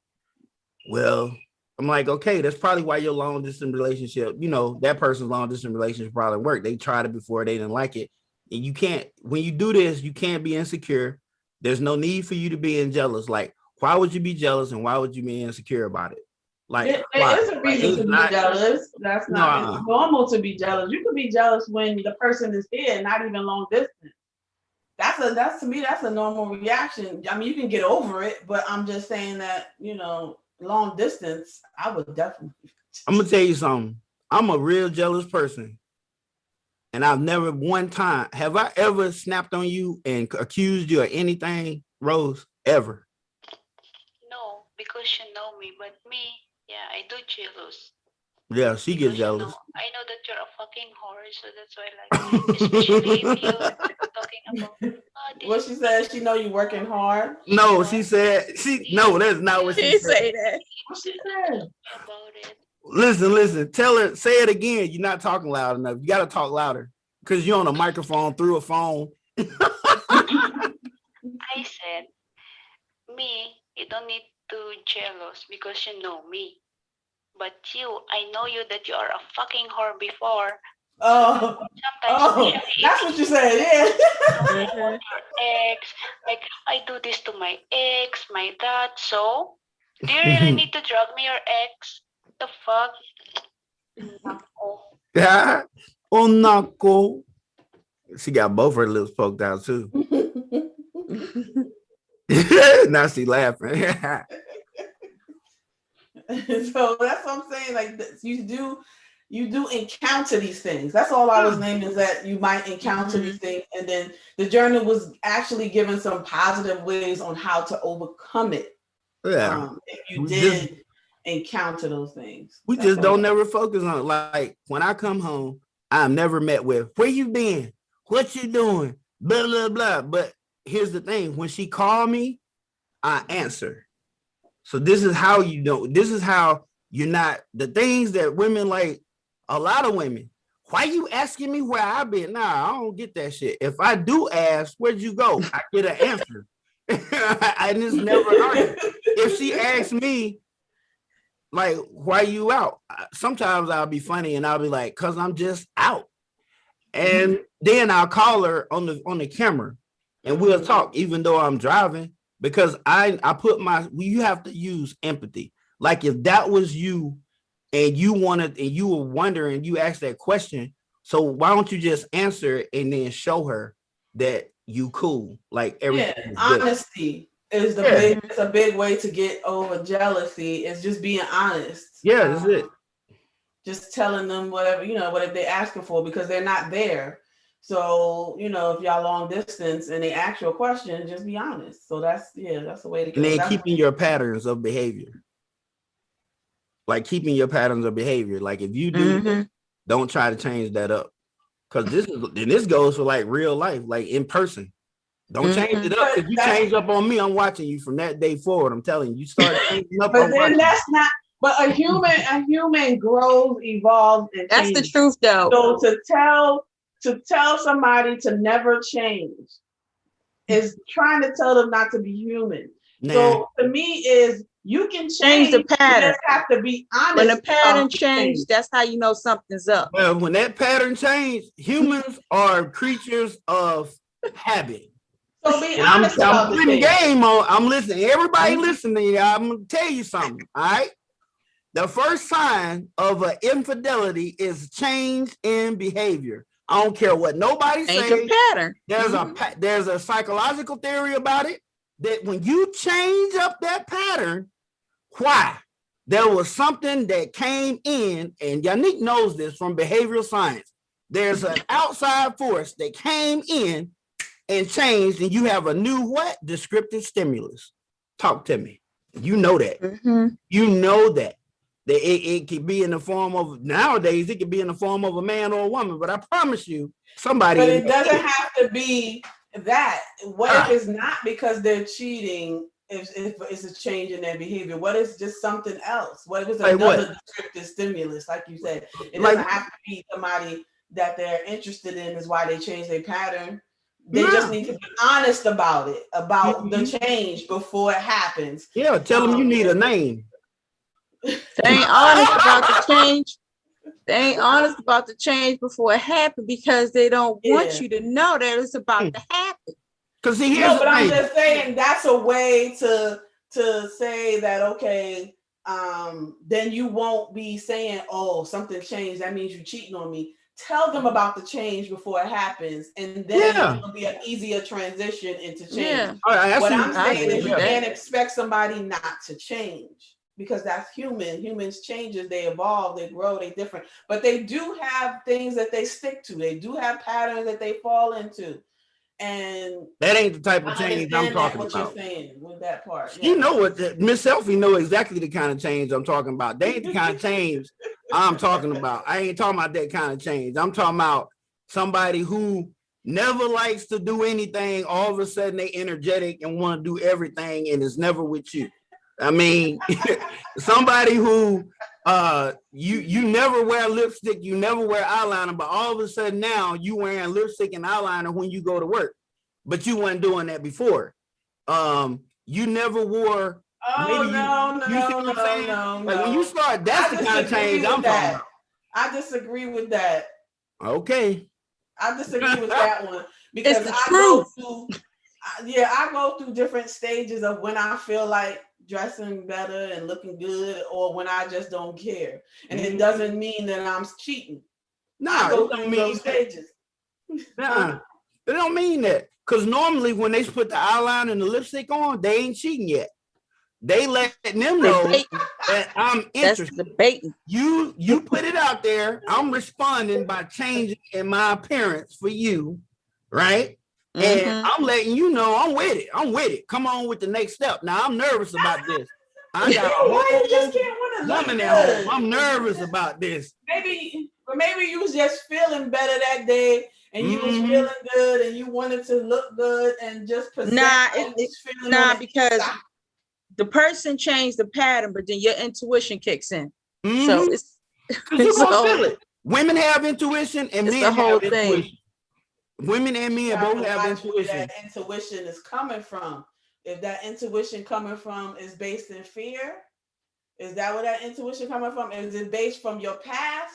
Well, I'm like, okay, that's probably why your long distance relationship, that person's long distance relationship probably worked. They tried it before, they didn't like it. And you can't, when you do this, you can't be insecure. There's no need for you to be jealous. Like, why would you be jealous and why would you be insecure about it? Like, There is a reason to be not jealous. That's not no. It's normal to be jealous. You can be jealous when the person is here, not even long distance. That's to me, that's a normal reaction. I mean, you can get over it, but I'm just saying that, long distance, I would definitely. I'm gonna tell you something. I'm a real jealous person. And I've never one time have I ever snapped on you and accused you of anything, Rose, ever. No, because you know me, but me, yeah, I do jealous. Yeah, she Because gets jealous. I know that you're a fucking whore, so that's why, like, especially if you talking about, What she said, she know you working hard. No, she said no, that's not what she said. Say that. What she said? about it. Listen, tell her, say it again. You're not talking loud enough. You gotta talk louder because you're on a microphone through a phone. I said, me, you don't need to jealous because you know me. But you, I know you that you are a fucking whore before. Oh, Sometimes that's what you said, yeah. your ex, like, I do this to my ex, my dad. So, do you really need to drug me your ex? The fuck? Oh, Nako. She got both her lips poked out too. Now she laughing. So that's what I'm saying. Like, you do encounter these things. That's all I was naming, is that you might encounter these things, and then the journal was actually giving some positive ways on how to overcome it. Yeah, if you did encounter those things, we just don't never focus on it. Like when I come home, I'm never met with "Where you been? What you doing?" Blah blah blah. But here's the thing: when she called me, I answer. So this is how you don't. This is how you're not the things that women like. A lot of women. Why you asking me where I been? Nah, I don't get that shit. If I do ask, where'd you go? I get an answer. I just never argue. If she asks me, like, why you out? Sometimes I'll be funny and I'll be like, cause I'm just out. And then I'll call her on the camera and we'll talk, even though I'm driving, because I put you have to use empathy. Like if that was you and you wanted and you were wondering, you asked that question. So why don't you just answer it and then show her that you cool? Like everything. Yeah, honesty is it's a big way to get over jealousy, is just being honest. Yeah, that's it. Just telling them whatever, whatever they're asking for, because they're not there. So, if y'all long distance and they ask you a question, just be honest. So that's the way to go. And then keeping your patterns of behavior. Like keeping your patterns of behavior. Like if you do, don't try to change that up. Because this goes for like real life, like in person. Don't change it up. If you change up on me, I'm watching you from that day forward. I'm telling you, start changing up. But then that's not. But a human grows, evolves, and changes. That's the truth, though. So to tell somebody to never change is trying to tell them not to be human. Nah. So to me, is You can Change the You pattern. just have to be honest. When the pattern about changes, that's how you know something's up. Well, when that pattern changes, humans are creatures of habit. So be And honest about I'm the putting change. game on. I'm listening. Everybody listening. I'm gonna tell you something. All right. The first sign of an infidelity is change in behavior. I don't care what nobody Change says. a pattern. There's a psychological theory about it that when you change up that pattern, why? There was something that came in, and Yannick knows this from behavioral science. There's an outside force that came in and changed, and you have a new what? Descriptive stimulus. Talk to me. You know that. You know that. It could be in the form of, nowadays, it could be in the form of a man or a woman, but I promise you, somebody. But it doesn't have to be that. What if it's not because they're cheating? If it's a change in their behavior, what is just something else? What if it's another descriptive stimulus, like you said? It doesn't have to be somebody that they're interested in is why they change their pattern. They just need to be honest about it, about the change before it happens. Yeah, tell them you need a name. They ain't honest about the change. They ain't honest about the change before it happened because they don't want you to know that it's about to happen. Because but I'm just saying that's a way to say that, okay, then you won't be saying, oh, something changed, that means you're cheating on me. Tell them about the change before it happens, and then it'll be an easier transition into change. Yeah. What I'm saying is you can't expect somebody not to change, because that's human. Humans changes, they evolve, they grow, they different. But they do have things that they stick to. They do have patterns that they fall into. And that ain't the type of change I'm talking about. You're saying with that part. You know what, Miss Selfie know exactly the kind of change I'm talking about. They ain't the kind of change I'm talking about. I ain't talking about that kind of change. I'm talking about somebody who never likes to do anything. All of a sudden they energetic and want to do everything and is never with you. I mean, somebody who you never wear lipstick, you never wear eyeliner, but all of a sudden now you wearing lipstick and eyeliner when you go to work, but you weren't doing that before. You never wore. No. Like when you start, that's the kind of change I'm talking about. I disagree with that. Okay. I disagree with that one because I go through different stages of when I feel like dressing better and looking good, or when I just don't care. And it doesn't mean that I'm cheating. No, it don't mean those stages. It don't mean that. Because normally when they put the eyeliner and the lipstick on, they ain't cheating yet. They letting them know that I'm interested. That's debating. You put it out there. I'm responding by changing in my appearance for you, right? And I'm letting you know I'm with it. I'm with it. Come on with the next step. Now I'm nervous about this. I got a whole woman at home. I'm nervous about this. Maybe you was just feeling better that day, and you was feeling good, and you wanted to look good and just present. Because the person changed the pattern, but then your intuition kicks in. So it's you're gonna feel it. Women have intuition, and men have intuition. Women and men both have intuition. That intuition is coming from. If that intuition coming from is based in fear, is that where that intuition coming from? Is it based from your past?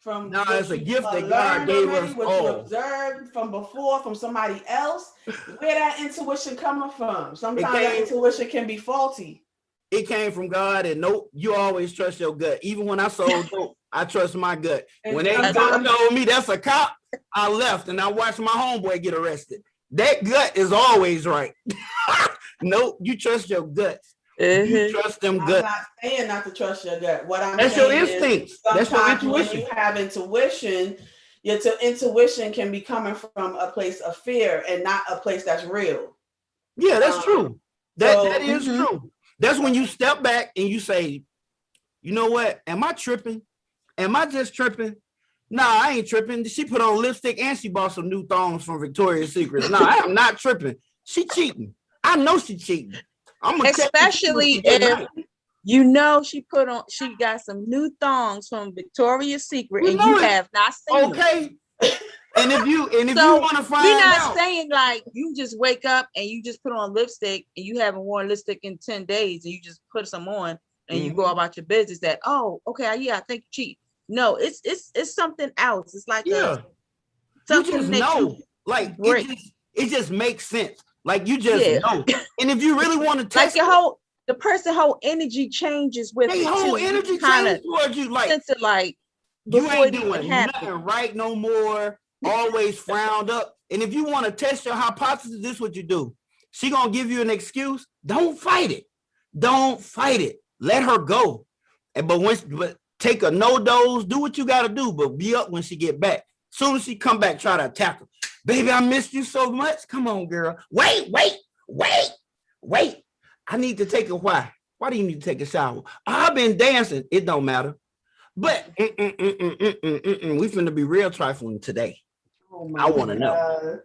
No, it's a gift that God gave us what you observed from before, from somebody else. Where that intuition coming from? Sometimes that intuition can be faulty. It came from God, and nope, you always trust your gut. Even when I sold dope, I trust my gut. When they told me that's a cop, I left and I watched my homeboy get arrested. That gut is always right. Nope, you trust your guts. You trust them guts. I'm not saying not to trust your gut. What I'm saying your instincts. That's your intuition. When you have intuition, your intuition can be coming from a place of fear and not a place that's real. Yeah, that's true. That is true. That's when you step back and you say, you know what? Am I tripping? Am I just tripping? Nah, I ain't tripping. She put on lipstick and she bought some new thongs from Victoria's Secret. Nah, I am not tripping. She cheating. I know she cheating. Especially if you know she got some new thongs from Victoria's Secret and you have not seen them. And if you So want to find we're not out, saying like you just wake up and you just put on lipstick and you haven't worn lipstick in 10 days and you just put some on and you go about your business that, oh, okay, yeah, I think you cheat. No, it's something else. It's like yeah, you just something that you know, like break. it just makes sense. Like you just Yeah. know. And if you really want to Like test the person whole energy changes with their it whole too. You energy kind changes of towards you. Like sense it like you before ain't it even doing happened. nothing right no more. Always frowned up. And if you want to test your hypothesis, this is what you do. She gonna give you an excuse. Don't fight it. Don't fight it. Let her go. And but take a no dose. Do what you gotta do. But be up when she get back. Soon as she come back, try to attack her. Baby, I missed you so much. Come on, girl. Wait. I need to take a why. Why do you need to take a shower? I've been dancing. It don't matter. But we finna be real trifling today. Oh my I want to know. Oh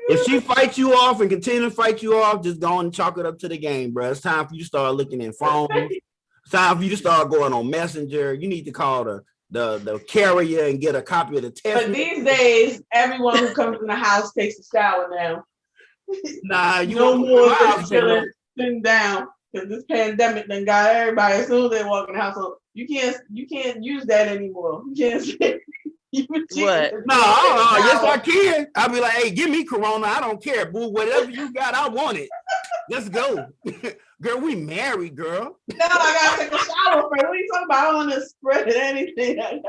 If she fights you off and continue to fight you off, just go and chalk it up to the game, bro. It's time for you to start looking in phones. It's time for you to start going on Messenger. You need to call the carrier and get a copy of the test. But these days, everyone who comes in the house takes a shower now. Nah, you No want more to just chilling, sitting down, because this pandemic done got everybody as soon as they walk in the house. So you can't use that anymore. You can't say you What? No, yes, I can. I'll be like, hey, give me Corona. I don't care, boo. Whatever you got, I want it. Let's go. Girl, we married, girl. No, I gotta take a shower first. What are you talking about? I don't want to spread anything.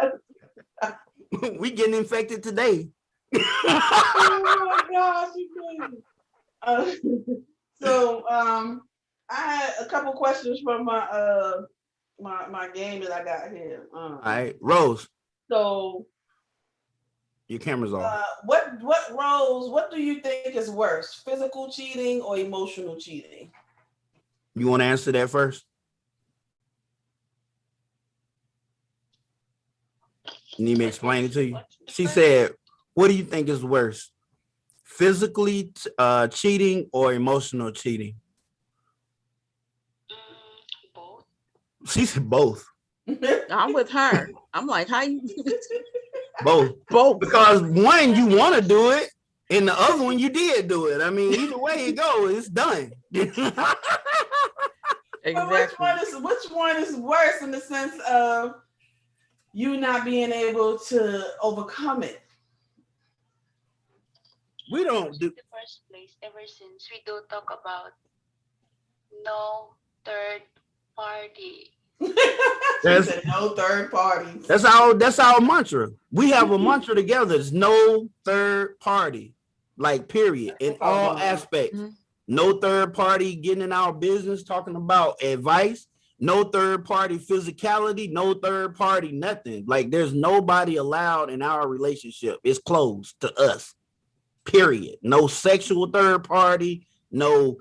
We getting infected today. Oh my gosh, you crazy. So I had a couple questions from my game that I got here. All right, Rose, So your camera's off. what do you think is worse, physical cheating or emotional cheating? You want to answer that first? You need me to explain it to you? She said, what do you think is worse? Physically cheating or emotional cheating? Both. She said both. I'm with her. I'm like, how you Both. both? Because one, you want to do it, and the other one, you did do it. I mean, either way it goes, it's done. Exactly. Which one is worse in the sense of you not being able to overcome it? We don't do. In the first place, ever since we do talk about no third party. She said no third parties. That's our mantra. We have a mantra together. It's no third party, like period, in all aspects. Mm-hmm. No third party getting in our business, talking about advice. No third party physicality. No third party nothing. Like there's nobody allowed in our relationship. It's closed to us. Period. No sexual third party. No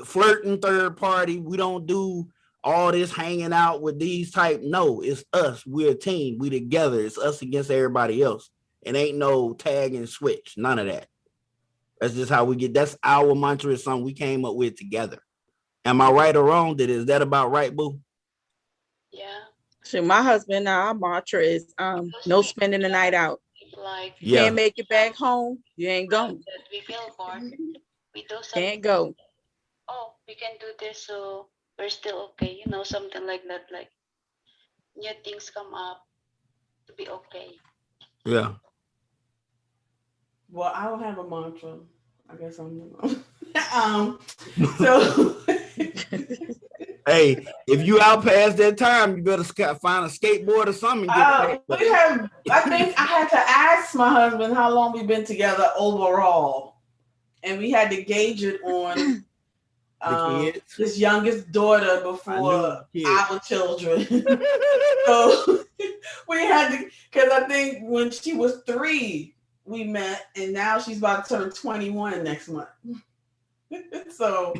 flirting third party. We don't do all this hanging out with these type. No, it's us. We're a team. We together. It's us against everybody else. It ain't no tag and switch. None of that. That's just how we get. That's our mantra. Is something we came up with together. Am I right or wrong? Is that about right, boo? Yeah. So my husband, our mantra is no spending the night out. Like you can't make it back home, you ain't going. We feel bored. We do something. Can't go. Oh, we can do this, so we're still okay. You know, something like that. Like new things come up to be okay. Yeah. Well, I don't have a mantra. I guess I'm so hey, if you out past that time, you better find a skateboard or something. I think I had to ask my husband how long we've been together overall, and we had to gauge it on his youngest daughter before our children. So we had to, because I think when she was 3, we met, and now she's about to turn 21 next month. So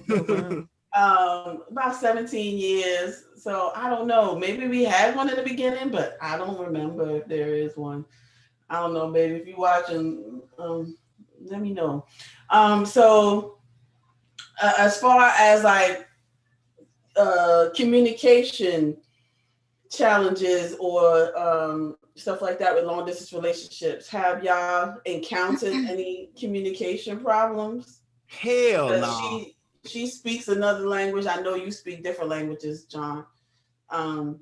about 17 years. So I don't know. Maybe we had one in the beginning, but I don't remember if there is one. I don't know, baby. If you're watching, let me know. So as far as like communication challenges or stuff like that with long distance relationships. Have y'all encountered any communication problems? Hell no. She speaks another language. I know you speak different languages, John. Um,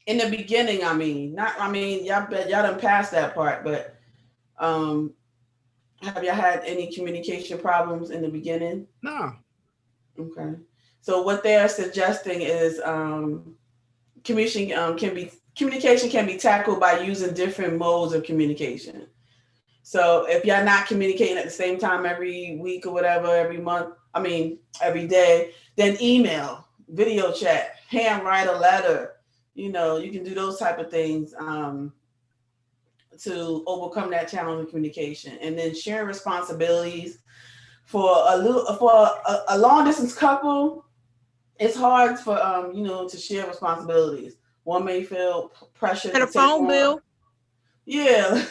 in the beginning, y'all done passed that part, but um, have y'all had any communication problems in the beginning? No. Okay. So what they are suggesting is communication can be tackled by using different modes of communication. So if you're not communicating at the same time every week or whatever, every month, every day, then email, video chat, handwrite a letter. You can do those type of things to overcome that challenge of communication, and then sharing responsibilities for a long distance couple. It's hard for to share responsibilities. One may feel pressure And to a take phone on. bill. Yeah.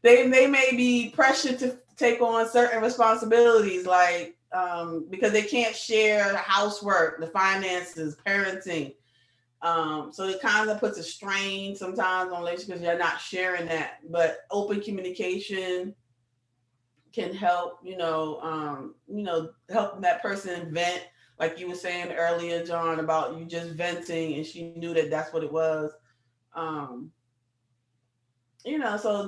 they may be pressured to take on certain responsibilities, like because they can't share the housework, the finances, parenting. So it kind of puts a strain sometimes on relationships because you're not sharing that. But open communication can help, help that person vent, like you were saying earlier, John, about you just venting, and she knew that that's what it was. Um, so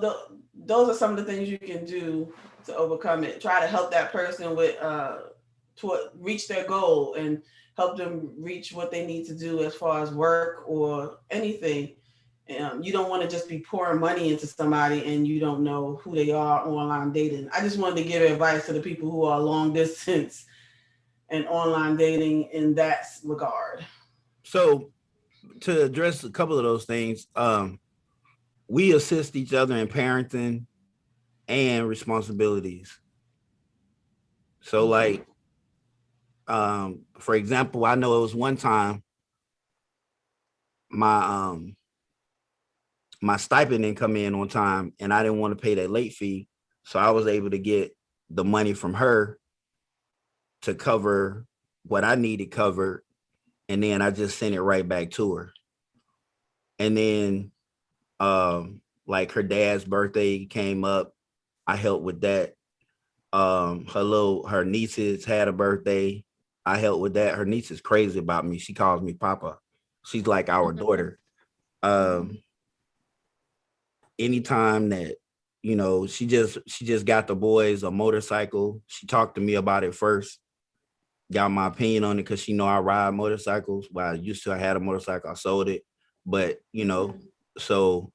those are some of the things you can do to overcome it. Try to help that person with to reach their goal and help them reach what they need to do as far as work or anything. You don't want to just be pouring money into somebody and you don't know who they are online dating. I just wanted to give advice to the people who are long distance and online dating in that regard. So to address a couple of those things, we assist each other in parenting and responsibilities. So like, for example, I know it was one time my my stipend didn't come in on time and I didn't want to pay that late fee. So I was able to get the money from her to cover what I needed covered. And then I just sent it right back to her. And then like her dad's birthday came up. I helped with that. Her nieces had a birthday. I helped with that. Her niece is crazy about me. She calls me Papa. She's like our daughter. Anytime that she just got the boys a motorcycle. She talked to me about it first. Got my opinion on it because she know I ride motorcycles. Well, I had a motorcycle. I sold it, but so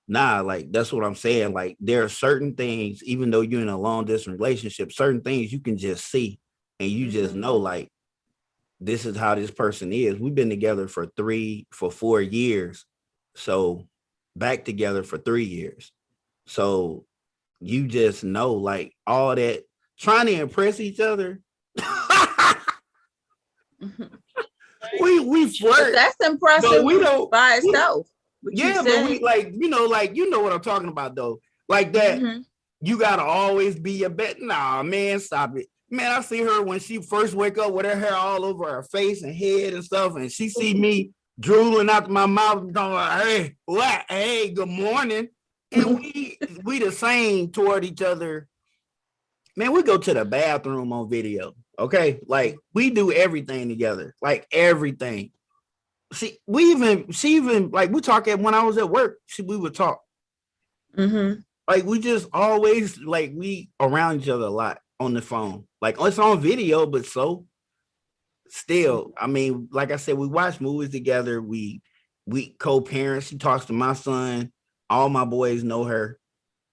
like that's what I'm saying. Like there are certain things, even though you're in a long distance relationship, certain things you can just see and you just know like this is how this person is. We've been together for 4 years. So back together for 3 years. So you just know like all that trying to impress each other. we flirt. But that's impressive, but we don't by itself. Yeah, but we like what I'm talking about though. Like that, you gotta always be your bet. Nah, man, stop it. Man, I see her when she first wake up with her hair all over her face and head and stuff, and she see me drooling out my mouth, going like, hey, what? Hey, good morning. And we the same toward each other. Man, we go to the bathroom on video. Okay, like we do everything together, like everything. She even like we talk when I was at work. We would talk. Like we just always like we around each other a lot on the phone. Like it's on video, but so still, I mean, like I said, we watch movies together. We co-parents. She talks to my son. All my boys know her.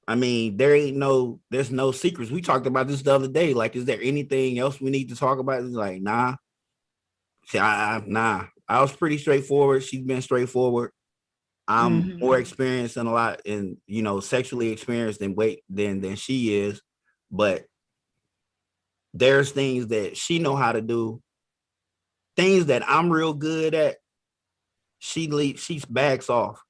I mean, there's no secrets. We talked about this the other day. Like, is there anything else we need to talk about? It's like, nah. See, nah. I was pretty straightforward. She's been straightforward. I'm more experienced in a lot and sexually experienced than she is. But there's things that she know how to do. Things that I'm real good at. She backs off.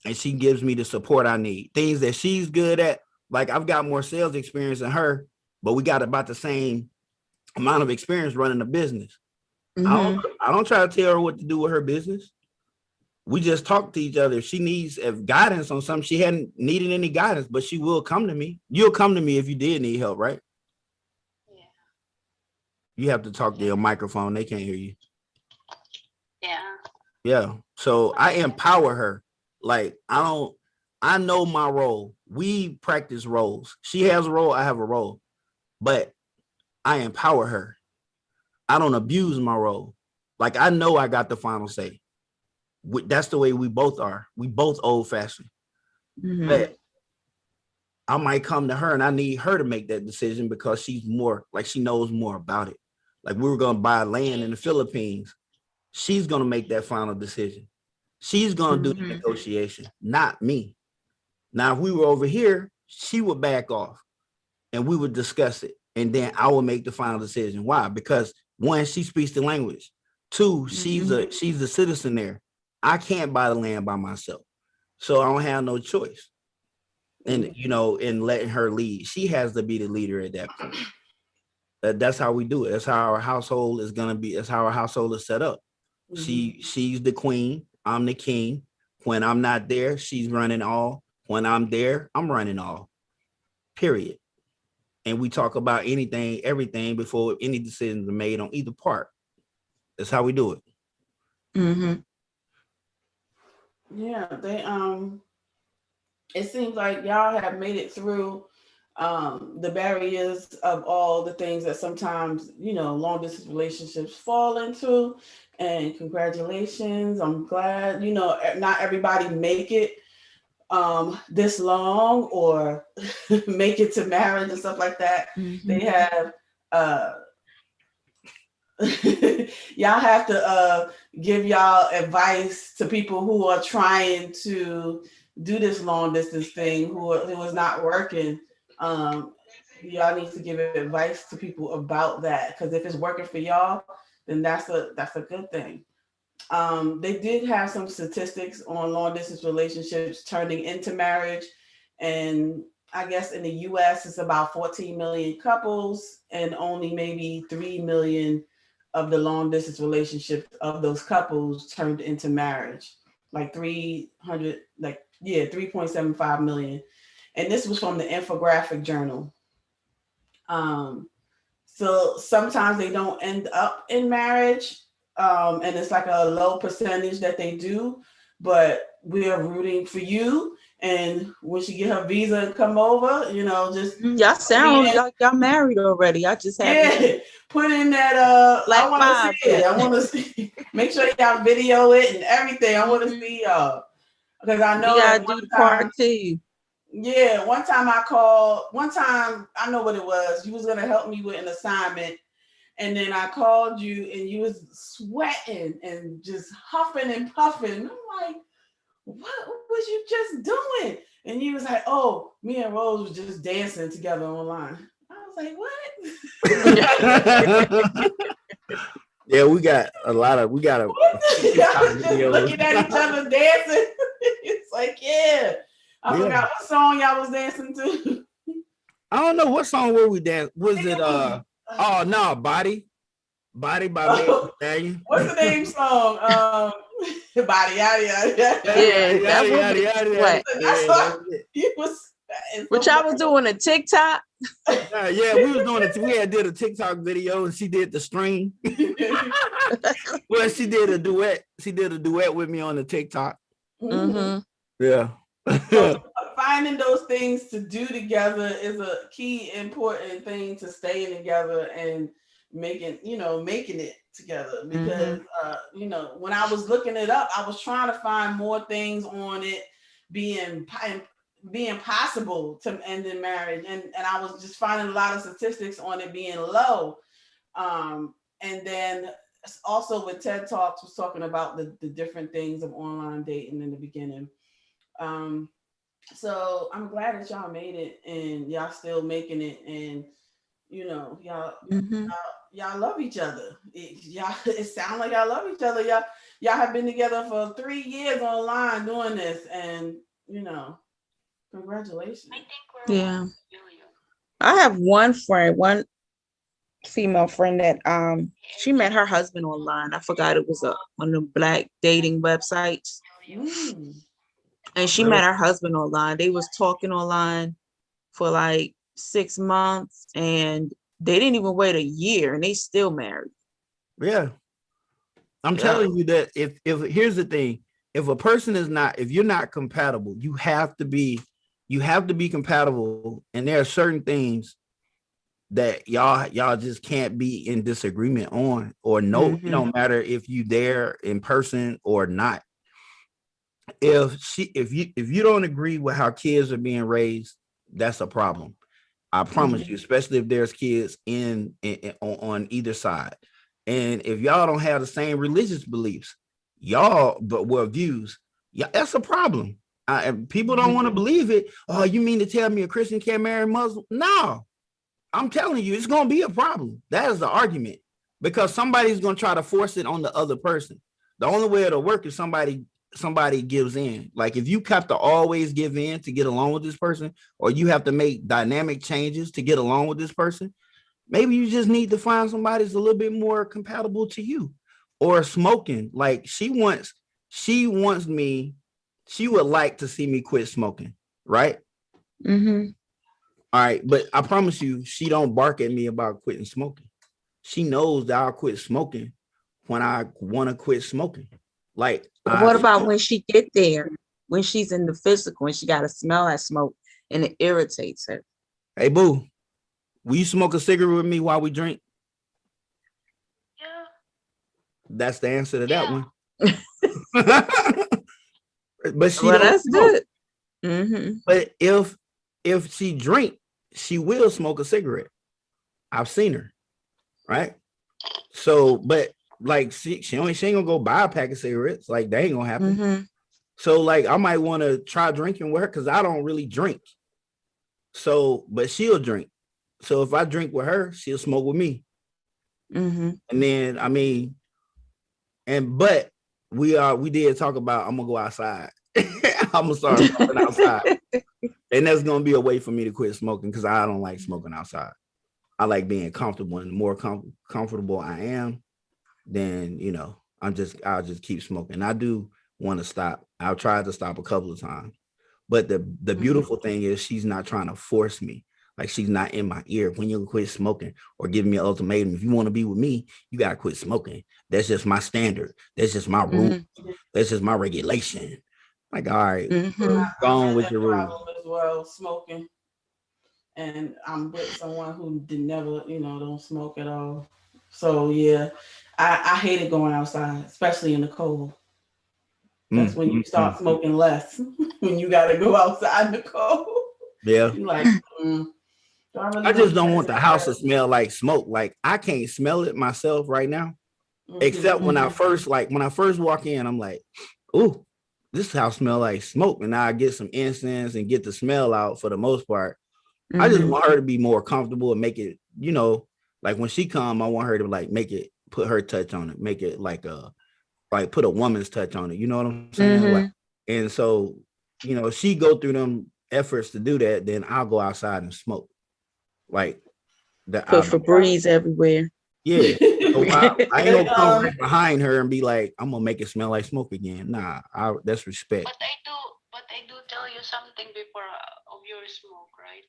And she gives me the support I need. Things that she's good at, like I've got more sales experience than her, but we got about the same amount of experience running a business. I don't try to tell her what to do with her business. We just talk to each other. If she needs guidance on something, she hadn't needed any guidance, but she will come to me. You'll come to me if you did need help, right? Yeah. You have to talk to your microphone. They can't hear you. Yeah. Yeah. So I empower her. Like I know my role. We practice roles. She has a role, I have a role, but I empower her. I don't abuse my role. Like I know I got the final say. That's the way we both are. We both old fashioned. Mm-hmm. But I might come to her and I need her to make that decision because she's more like she knows more about it. Like we were going to buy land in the Philippines. She's going to make that final decision. She's going to do the negotiation, not me. Now, if we were over here, she would back off and we would discuss it. And then I will make the final decision. Why? Because one, she speaks the language. Two, she's a citizen there. I can't buy the land by myself. So I don't have no choice. And in letting her lead. She has to be the leader at that point. That's how we do it. That's how our household is gonna be. That's how our household is set up. She's the queen. I'm the king. When I'm not there, she's running all. When I'm there, I'm running all. Period. And we talk about anything, everything before any decisions are made on either part. That's how we do it. Mm-hmm. Yeah, they it seems like y'all have made it through the barriers of all the things that sometimes long distance relationships fall into. And congratulations, I'm glad. Not everybody make it this long or make it to marriage and stuff like that. They have y'all have to give y'all advice to people who are trying to do this long distance thing who is not working. Y'all need to give advice to people about that, because if it's working for y'all, then that's a good thing. They did have some statistics on long distance relationships turning into marriage, and I guess in the US it's about 14 million couples, and only maybe 3 million of the long distance relationships of those couples turned into marriage. Like 3.75 million. And this was from the Infographic Journal. So sometimes they don't end up in marriage, and it's like a low percentage that they do, but we are rooting for you. And when she get her visa and come over, just y'all sound like y'all married already. I just have put in that Black I want to see it. I want to see. Make sure y'all video it and everything. I want to see y'all, because I know that do the part too. Yeah, one time I know what it was. You was gonna help me with an assignment, and then I called you and you was sweating and just huffing and puffing. I'm like, what was you just doing? And you was like, oh, me and Rose was just dancing together online. I was like, what? Yeah, we got a just looking at each other dancing. It's like, yeah. I forgot what song y'all was dancing to. I don't know what song were we dancing. Was it oh no, Body by Megan Thee Stallion. What's the name song? Body yada yada. Yeah, that's what he was. Which I was doing a TikTok. Yeah, we was doing it. We had did a TikTok video and she did the string. Well, she did a duet. She did a duet with me on the TikTok. Yeah. So finding those things to do together is a key important thing to staying together and making it together, because when I was looking it up, I was trying to find more things on it being possible to end in marriage, and I was just finding a lot of statistics on it being low. And then also with TED Talks was talking about the different things of online dating in the beginning. So I'm glad that y'all made it and y'all still making it, and y'all love each other. It sounds like y'all love each other. Y'all have been together for 3 years online doing this, and congratulations. I think we're Yeah. I have one female friend that she met her husband online. I forgot it was one of the Black dating websites. Mm. And she met her husband online. They was talking online for like 6 months, and they didn't even wait a year, and they still married. Yeah. I'm telling you that if here's the thing, if a person is not, if you're not compatible, you have to be compatible. And there are certain things that y'all just can't be in disagreement on, or no, it don't matter if you there in person or not. If you don't agree with how kids are being raised, that's a problem. I promise you, especially if there's kids on either side. And if y'all don't have the same religious beliefs, views, yeah, that's a problem. People don't want to believe it. Oh, you mean to tell me a Christian can't marry a Muslim? No, I'm telling you, it's going to be a problem. That is the argument, because somebody's going to try to force it on the other person. The only way it'll work is somebody gives in. Like if you have to always give in to get along with this person, or you have to make dynamic changes to get along with this person, maybe you just need to find somebody that's a little bit more compatible to you. Or smoking. Like she wants me, she would like to see me quit smoking, right? All right, but I promise you, she don't bark at me about quitting smoking. She knows that I'll quit smoking when I want to quit smoking. Like, what about when she get there, when she's in the physical and she got to smell that smoke and it irritates her? Hey, boo, will you smoke a cigarette with me while we drink? Yeah. That's the answer to that one. But she don't that's smoke. Good. But if she drink, she will smoke a cigarette. I've seen her, right? So, but like she ain't gonna go buy a pack of cigarettes. Like that ain't gonna happen. So like I might want to try drinking with her, because I don't really drink. So, but she'll drink. So if I drink with her, she'll smoke with me. And then but we did talk about I'm gonna go outside. I'm gonna start smoking outside. And that's gonna be a way for me to quit smoking, because I don't like smoking outside. I like being comfortable, and the more comfortable I am, then I'll just keep smoking. I do want to stop. I've tried to stop a couple of times, but the beautiful thing is she's not trying to force me. Like she's not in my ear when you quit smoking, or giving me an ultimatum. If you want to be with me, you gotta quit smoking. That's just my standard. That's just my rule. That's just my regulation. Like, all right, go on with your rules. As well, smoking. And I'm with someone who did never, don't smoke at all. So yeah, I hated going outside, especially in the cold. That's when you start smoking less. When you got to go outside in the cold. Yeah. You're like, I just don't want the house to smell like smoke. Like I can't smell it myself right now, except when I first walk in, I'm like, ooh, this house smell like smoke, and I get some incense and get the smell out. For the most part, I just want her to be more comfortable and make it, like when she come, I want her to like put her touch on it, make it like put a woman's touch on it. You know what I'm saying? Like, and so, she go through them efforts to do that, then I'll go outside and smoke. Like put Febreze everywhere. Yeah. So I ain't gonna come right behind her and be like, I'm gonna make it smell like smoke again. Nah, that's respect. But I do tell you something before of your smoke, right?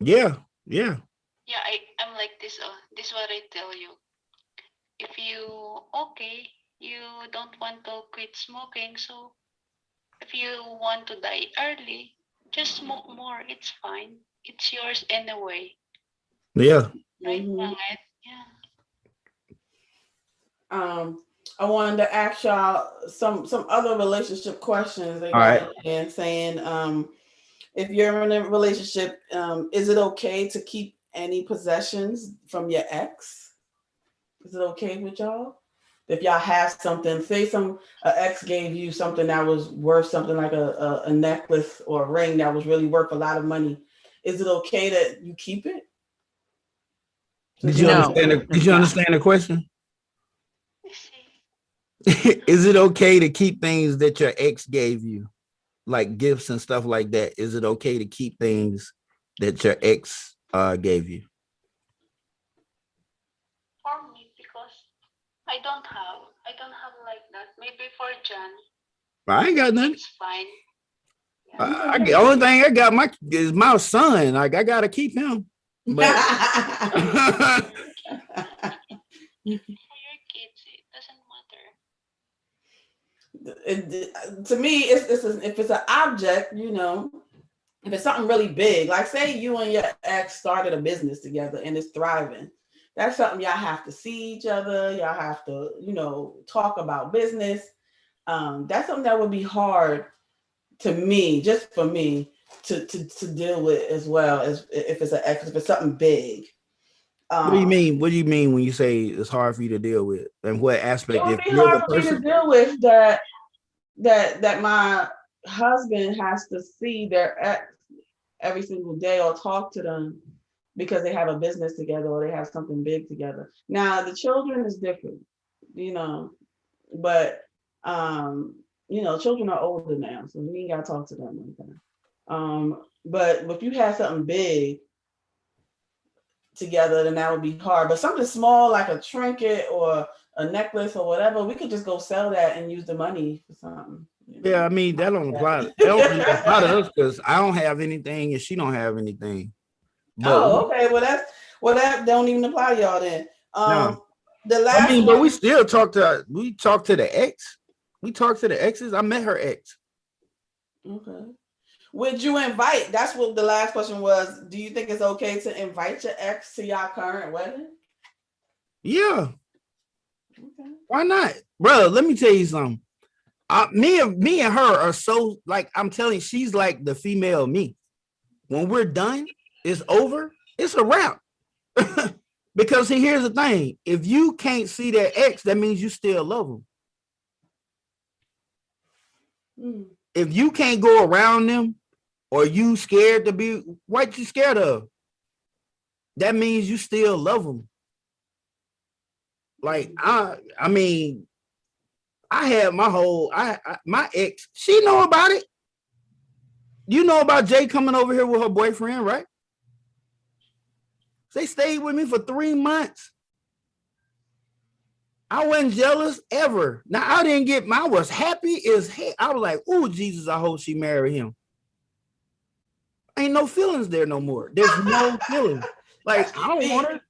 Yeah. Yeah, I'm like this. This is what I tell you. If you don't want to quit smoking, so if you want to die early, just smoke more. It's fine. It's yours anyway. Yeah. Right, Mangit? Yeah. I wanted to ask y'all some other relationship questions. They All right. and saying, if you're in a relationship, is it okay to keep any possessions from your ex? Is it okay with y'all? If y'all have something, say ex gave you something that was worth something like a necklace or a ring that was really worth a lot of money, is it okay that you keep it? Did you understand the question? Is it okay to keep things that your ex gave you, like gifts and stuff like that? Is it okay to keep things that your ex gave you? For me, because I don't have like that. Maybe for John, I ain't got nothing. It's fine. The only thing I got is my son. Like I gotta keep him. But For your kids, it doesn't matter. To me, if it's an object, if it's something really big, like say you and your ex started a business together and it's thriving, that's something y'all have to see each other. Y'all have to, talk about business. That's something that would be hard to me, just for me, to deal with as well as if it's an ex, if it's something big. what do you mean? What do you mean when you say it's hard for you to deal with? And what aspect? It would If be you're hard the for me to person, deal with that my husband has to see their ex every single day or talk to them because they have a business together or they have something big together. Now the children is different, but children are older now, so we ain't gotta talk to them like that. But if you have something big together, then that would be hard. But something small like a trinket or a necklace or whatever, we could just go sell that and use the money for something. yeah, I mean that don't apply. That don't really apply to us because I don't have anything and she don't have anything. But Oh, okay. Well that don't even apply to y'all then. no, The I last mean, but one. we still talk to the ex. We talk to the exes. I met her ex. Okay. Would you invite? That's what the last question was. Do you think it's okay to invite your ex to your current wedding? Yeah. Okay. Why not, bro? Let me tell you something. Me and her are so like I'm telling you, she's like the female me. When we're done, it's over. It's a wrap. Because here's the thing: if you can't see their ex, that means you still love them. Mm. If you can't go around them, or you scared to be, what you scared of? That means you still love them. Like I mean, I had my ex. She know about it. You know about Jay coming over here with her boyfriend, right? They stayed with me for 3 months. I wasn't jealous ever. Now I was happy as heck. I was like, oh Jesus, I hope she married him. Ain't no feelings there no more. There's no feelings. Like I don't want her.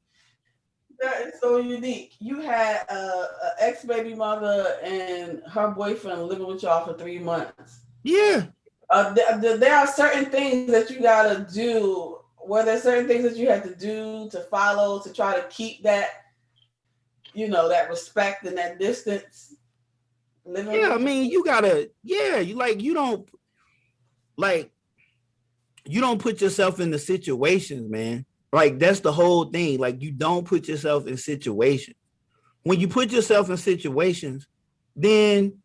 That is so unique. You had a ex baby mother and her boyfriend living with y'all for 3 months. Yeah. There are certain things that you gotta do. Were there certain things that you had to do to follow to try to keep that, that respect and that distance? Yeah, I mean, you gotta. Yeah, you don't put yourself in the situations, man. Like that's the whole thing. Like you don't put yourself in situations. When you put yourself in situations, then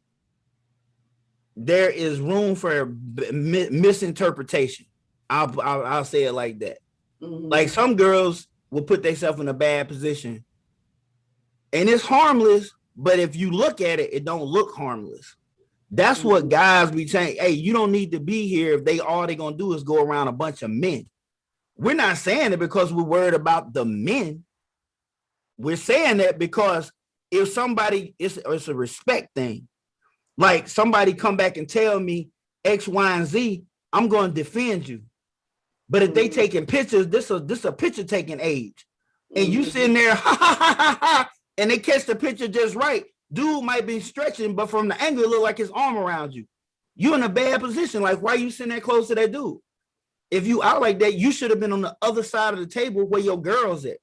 there is room for misinterpretation. I'll say it like that. Mm-hmm. Like some girls will put themselves in a bad position, and it's harmless. But if you look at it, it don't look harmless. That's mm-hmm. what guys be saying. Hey, you don't need to be here if they gonna do is go around a bunch of men. We're not saying it because we're worried about the men. We're saying that because if somebody, it's a respect thing. Like somebody come back and tell me X, Y, and Z, I'm going to defend you. But if they taking pictures, this a picture taking age. And you sitting there, and they catch the picture just right. Dude might be stretching, but from the angle, it look like his arm around you. You in a bad position. Like, why are you sitting that close to that dude? If you out like that, you should have been on the other side of the table where your girl's at.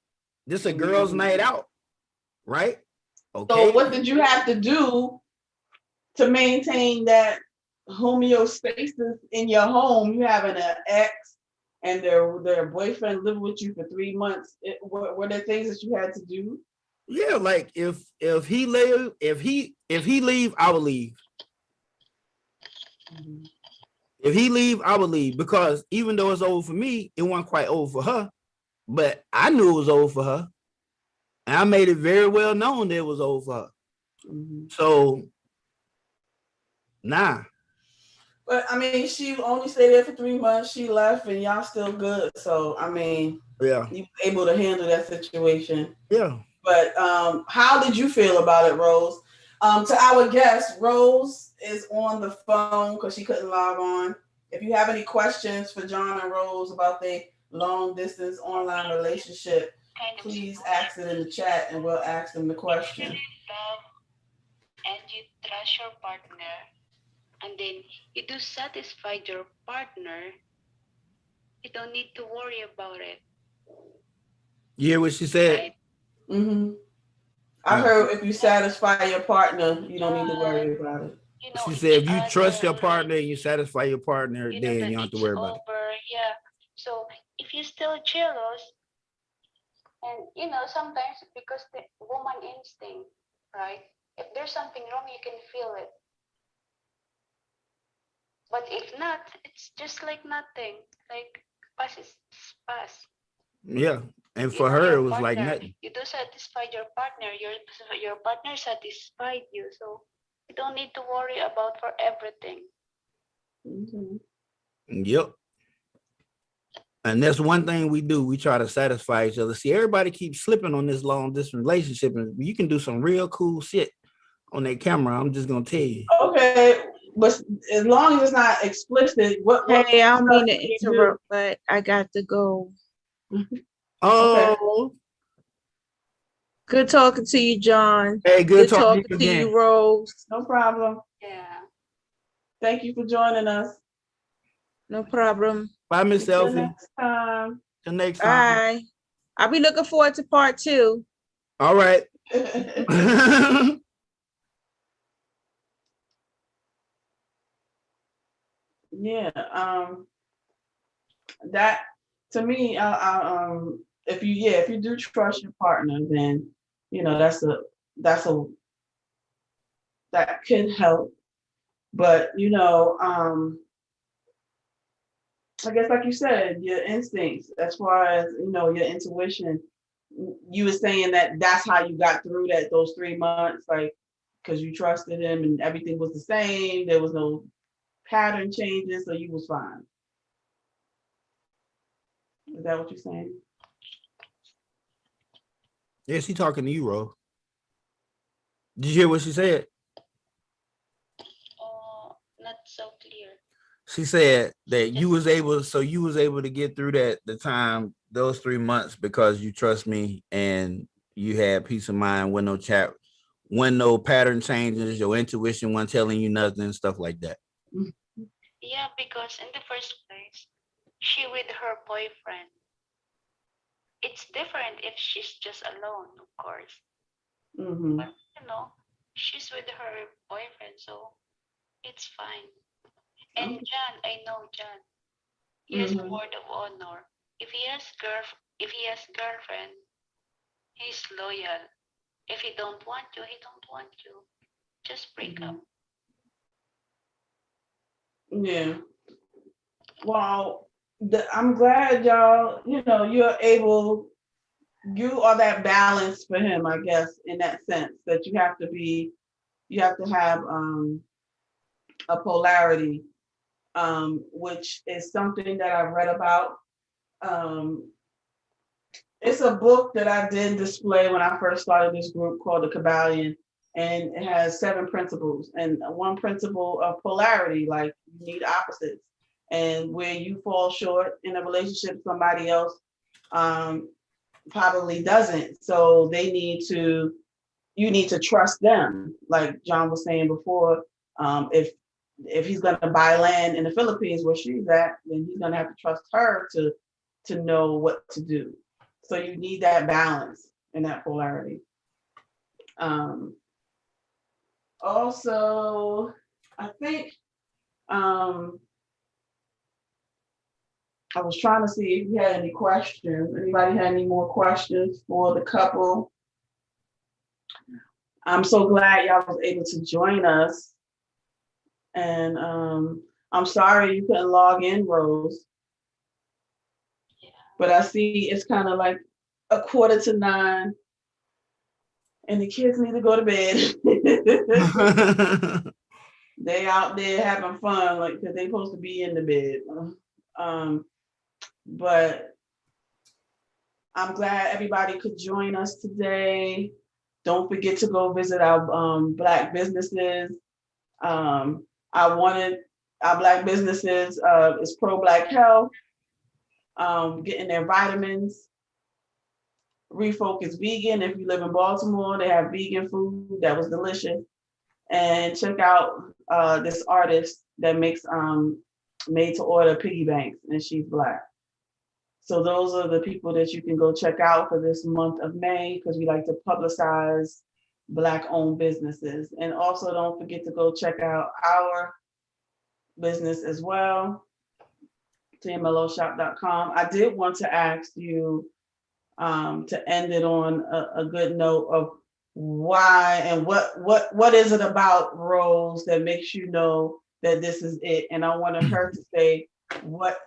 This is a girl's night out, right? Okay. So what did you have to do to maintain that homeostasis in your home? You having an ex and their boyfriend lived with you for 3 months. Were there things that you had to do? Yeah, like if he leave, I will leave. Mm-hmm. If he leave, I would leave because even though it's over for me, it wasn't quite over for her. But I knew it was over for her. And I made it very well known that it was over for her. Mm-hmm. So, nah. But I mean, she only stayed there for 3 months. She left and y'all still good. So, I mean, yeah, you were able to handle that situation. Yeah. But how did you feel about it, Rose? To our guest, Rose is on the phone because she couldn't log on. If you have any questions for John and Rose about their long distance online relationship, Kind of please situation. ask it in the chat and we'll ask them the If you question. really love and you trust your partner, and then you do satisfy your partner, you don't need to worry about it. You hear what she said? Right? Mm-hmm. I heard if you satisfy your partner, you don't need to worry about it. You know, She each said if you other, trust your partner and you satisfy your partner, you know then that you don't have to it's worry about it. over. Yeah. So if you're still jealous, and you know, sometimes because the woman instinct, right? If there's something wrong, you can feel it. But if not, it's just like nothing. Like pass is pass. Yeah. And You for know her, your it was like partner. nothing. You do satisfy your partner. Your partner satisfied you, so you don't need to worry about for everything. Mm-hmm. Yep. And that's one thing we do. We try to satisfy each other. See, everybody keeps slipping on this long distance relationship, and you can do some real cool shit on that camera. I'm just gonna tell you. Okay, but as long as it's not explicit, what Hey, I don't mean stuff to do you interrupt, but I got to go. do? Okay. Oh, Good talking to you, John. hey, good Good talking talking to you to you, again. Rose. No problem. Yeah. Thank you for joining us. No problem. Bye, Miss Until Selfie. next time. Till next time. Bye. I'll be looking forward to part 2. All right. Yeah. That to me, if you do trust your partner, then you know that's a that can help. But I guess like you said, your instincts, as far as your intuition. You were saying that that's how you got through those 3 months, like because you trusted him and everything was the same. There was no pattern changes, so you was fine. Is that what you're saying? Yeah, she talking to you, Ro. Did you hear what she said? Oh, not so clear. She said that you was able to get through the time, those 3 months, because you trust me and you had peace of mind when no pattern changes, your intuition wasn't telling you nothing, stuff like that. Yeah, because in the first place, she with her boyfriend. It's different if she's just alone, of course. Mm-hmm. But she's with her boyfriend, so it's fine. And Okay. John, I know John. He has a word of honor. If he has girlfriend, he's loyal. If he don't want you, he don't want you. Just break up. Yeah. Well, I'm glad y'all, you are that balance for him, I guess, in that sense that you have to have a polarity, which is something that I've read about. Um, it's a book that I did display when I first started this group called the Kabbalion, and it has 7 principles. And one principle of polarity, like you need opposites, and where you fall short in a relationship, somebody else um, probably doesn't. So you need to trust them. Like John was saying before, if he's going to buy land in the Philippines where she's at, then he's going to have to trust her to know what to do. So you need that balance and that polarity. Also, I think I was trying to see if you had any questions. Anybody had any more questions for the couple? I'm so glad y'all was able to join us. And I'm sorry you couldn't log in, Rose. But I see it's kind of like 8:45, and the kids need to go to bed. They out there having fun, like because they supposed to be in the bed. But I'm glad everybody could join us today. Don't forget to go visit our Black businesses. I wanted our Black businesses is Pro Black Health, getting their vitamins. Refocus Vegan. If you live in Baltimore, they have vegan food that was delicious. And check out this artist that makes made to order piggy banks, and she's Black. So those are the people that you can go check out for this month of May, because we like to publicize Black owned businesses. And also don't forget to go check out our business as well, tmloshop.com. I did want to ask you to end it on a good note of why and what is it about Rose that makes you know that this is it? And I wanted her to say what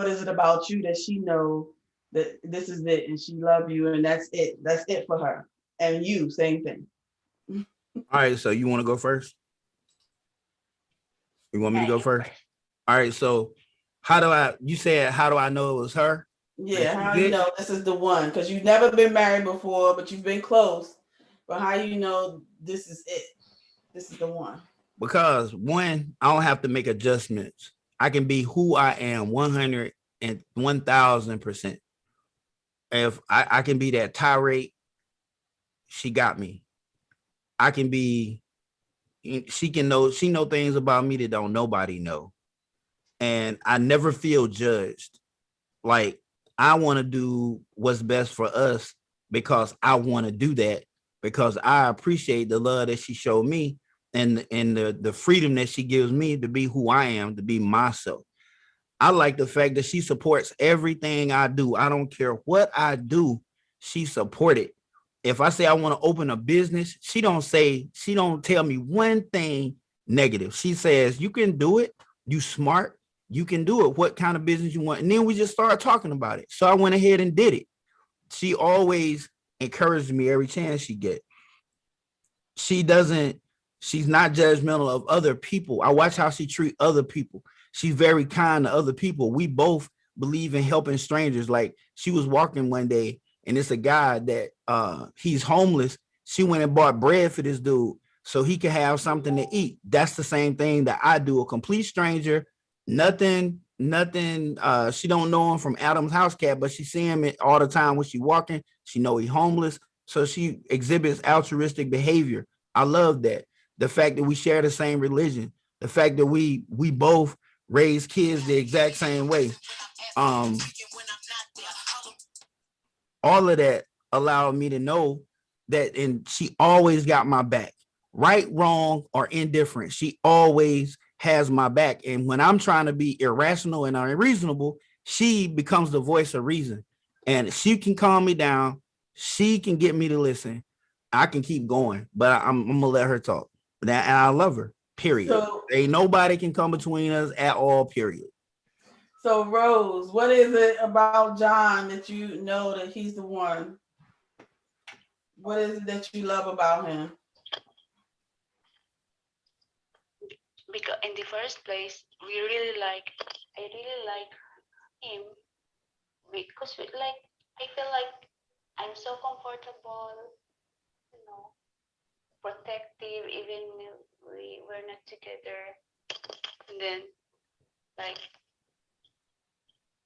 is it about you that she know that this is it and she love you and that's it for her. And you, same thing. All right, so you want to go first? You want me to go first? All right, so how do I know it was her? Yeah, how you know this is the one? Because you've never been married before, but you've been close. But how you know this is it? This is the one. Because one, I don't have to make adjustments. I can be who I am 100 and 1000%. If I can be that tirade, she got me. I can be, she know things about me that don't nobody know. And I never feel judged. Like, I want to do what's best for us because I want to do that, because I appreciate the love that she showed me and the freedom that she gives me to be who I am, to be myself. I like the fact that she supports everything I do. I don't care what I do, she supported. If I say I want to open a business, she don't tell me one thing negative. She says, you can do it. You smart. You can do it. What kind of business you want? And then we just started talking about it. So I went ahead and did it. She always encouraged me every chance she get. She's not judgmental of other people. I watch how she treat other people. She's very kind to other people. We both believe in helping strangers. Like, she was walking one day and it's a guy that he's homeless. She went and bought bread for this dude so he could have something to eat. That's the same thing that I do. A complete stranger, nothing. She don't know him from Adam's house cat, but she see him all the time when she walking. She know he's homeless. So she exhibits altruistic behavior. I love that. The fact that we share the same religion, the fact that we both raise kids the exact same way. All of that allowed me to know that, and she always got my back, right, wrong, or indifferent. She always has my back. And when I'm trying to be irrational and unreasonable, she becomes the voice of reason. And she can calm me down. She can get me to listen. I can keep going, but I'm gonna let her talk. And I love her, period. So, ain't nobody can come between us at all, period. So Rose, what is it about John that you know that he's the one? What is it that you love about him? Because in the first place, I really like him because I feel like I'm so comfortable, protective, even we're not together. And then like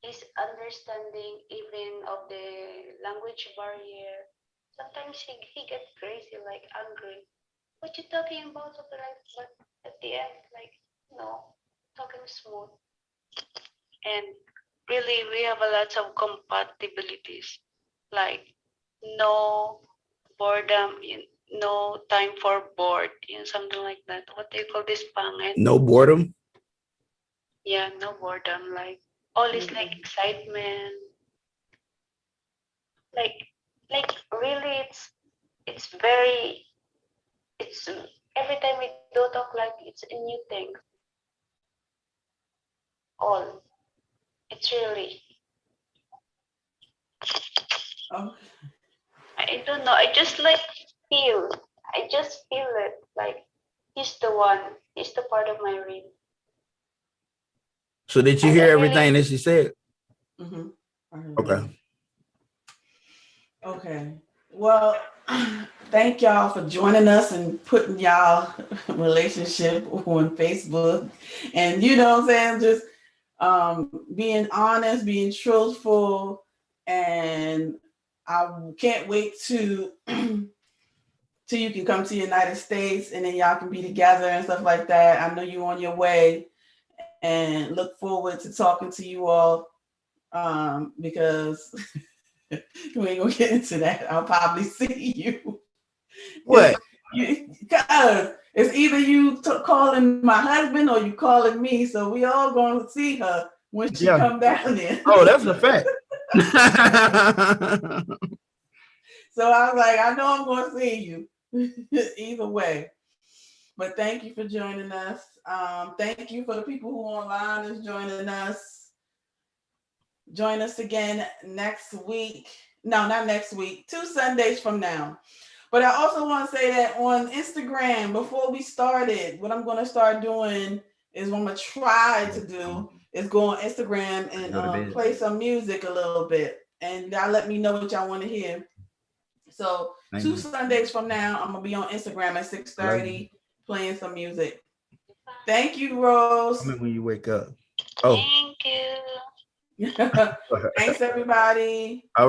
his understanding even of the language barrier. Sometimes he gets crazy, like angry. What you talking about? Something like, but at the end, talking smooth. And really, we have a lot of compatibilities, like no boredom, no time for bored, something like that. What do you call this, pangit? No boredom. Yeah, no boredom. Like always, like excitement. Like really, it's very. It's every time we do talk, like it's a new thing. All. It's really. Oh. I don't know. I just feel. I just feel it. Like he's the one. He's the part of my dream. So did you hear everything that she said? Mm-hmm. Okay. Okay. Well, thank y'all for joining us and putting y'all relationship on Facebook. And you know what I'm saying? Just being honest, being truthful. And I can't wait to till you can come to the United States and then y'all can be together and stuff like that. I know you're on your way and look forward to talking to you all because we ain't gonna get into that. I'll probably see you. What? Because it's either you calling my husband or you calling me. So we all going to see her when she come down there. Oh, that's a fact. So I was like, I know I'm going to see you either way. But thank you for joining us. Thank you for the people who online is joining us. Join us again next week. No, not next week. 2 Sundays from now. But I also want to say that on Instagram, before we started, what I'm going to start doing is what I'm going to try to do is go on Instagram and play some music a little bit. And y'all let me know what y'all want to hear. So 2 Sundays from now, I'm going to be on Instagram at 6:30 playing some music. Thank you, Rose. When you wake up. Oh. Thank you. Thanks, everybody. All right.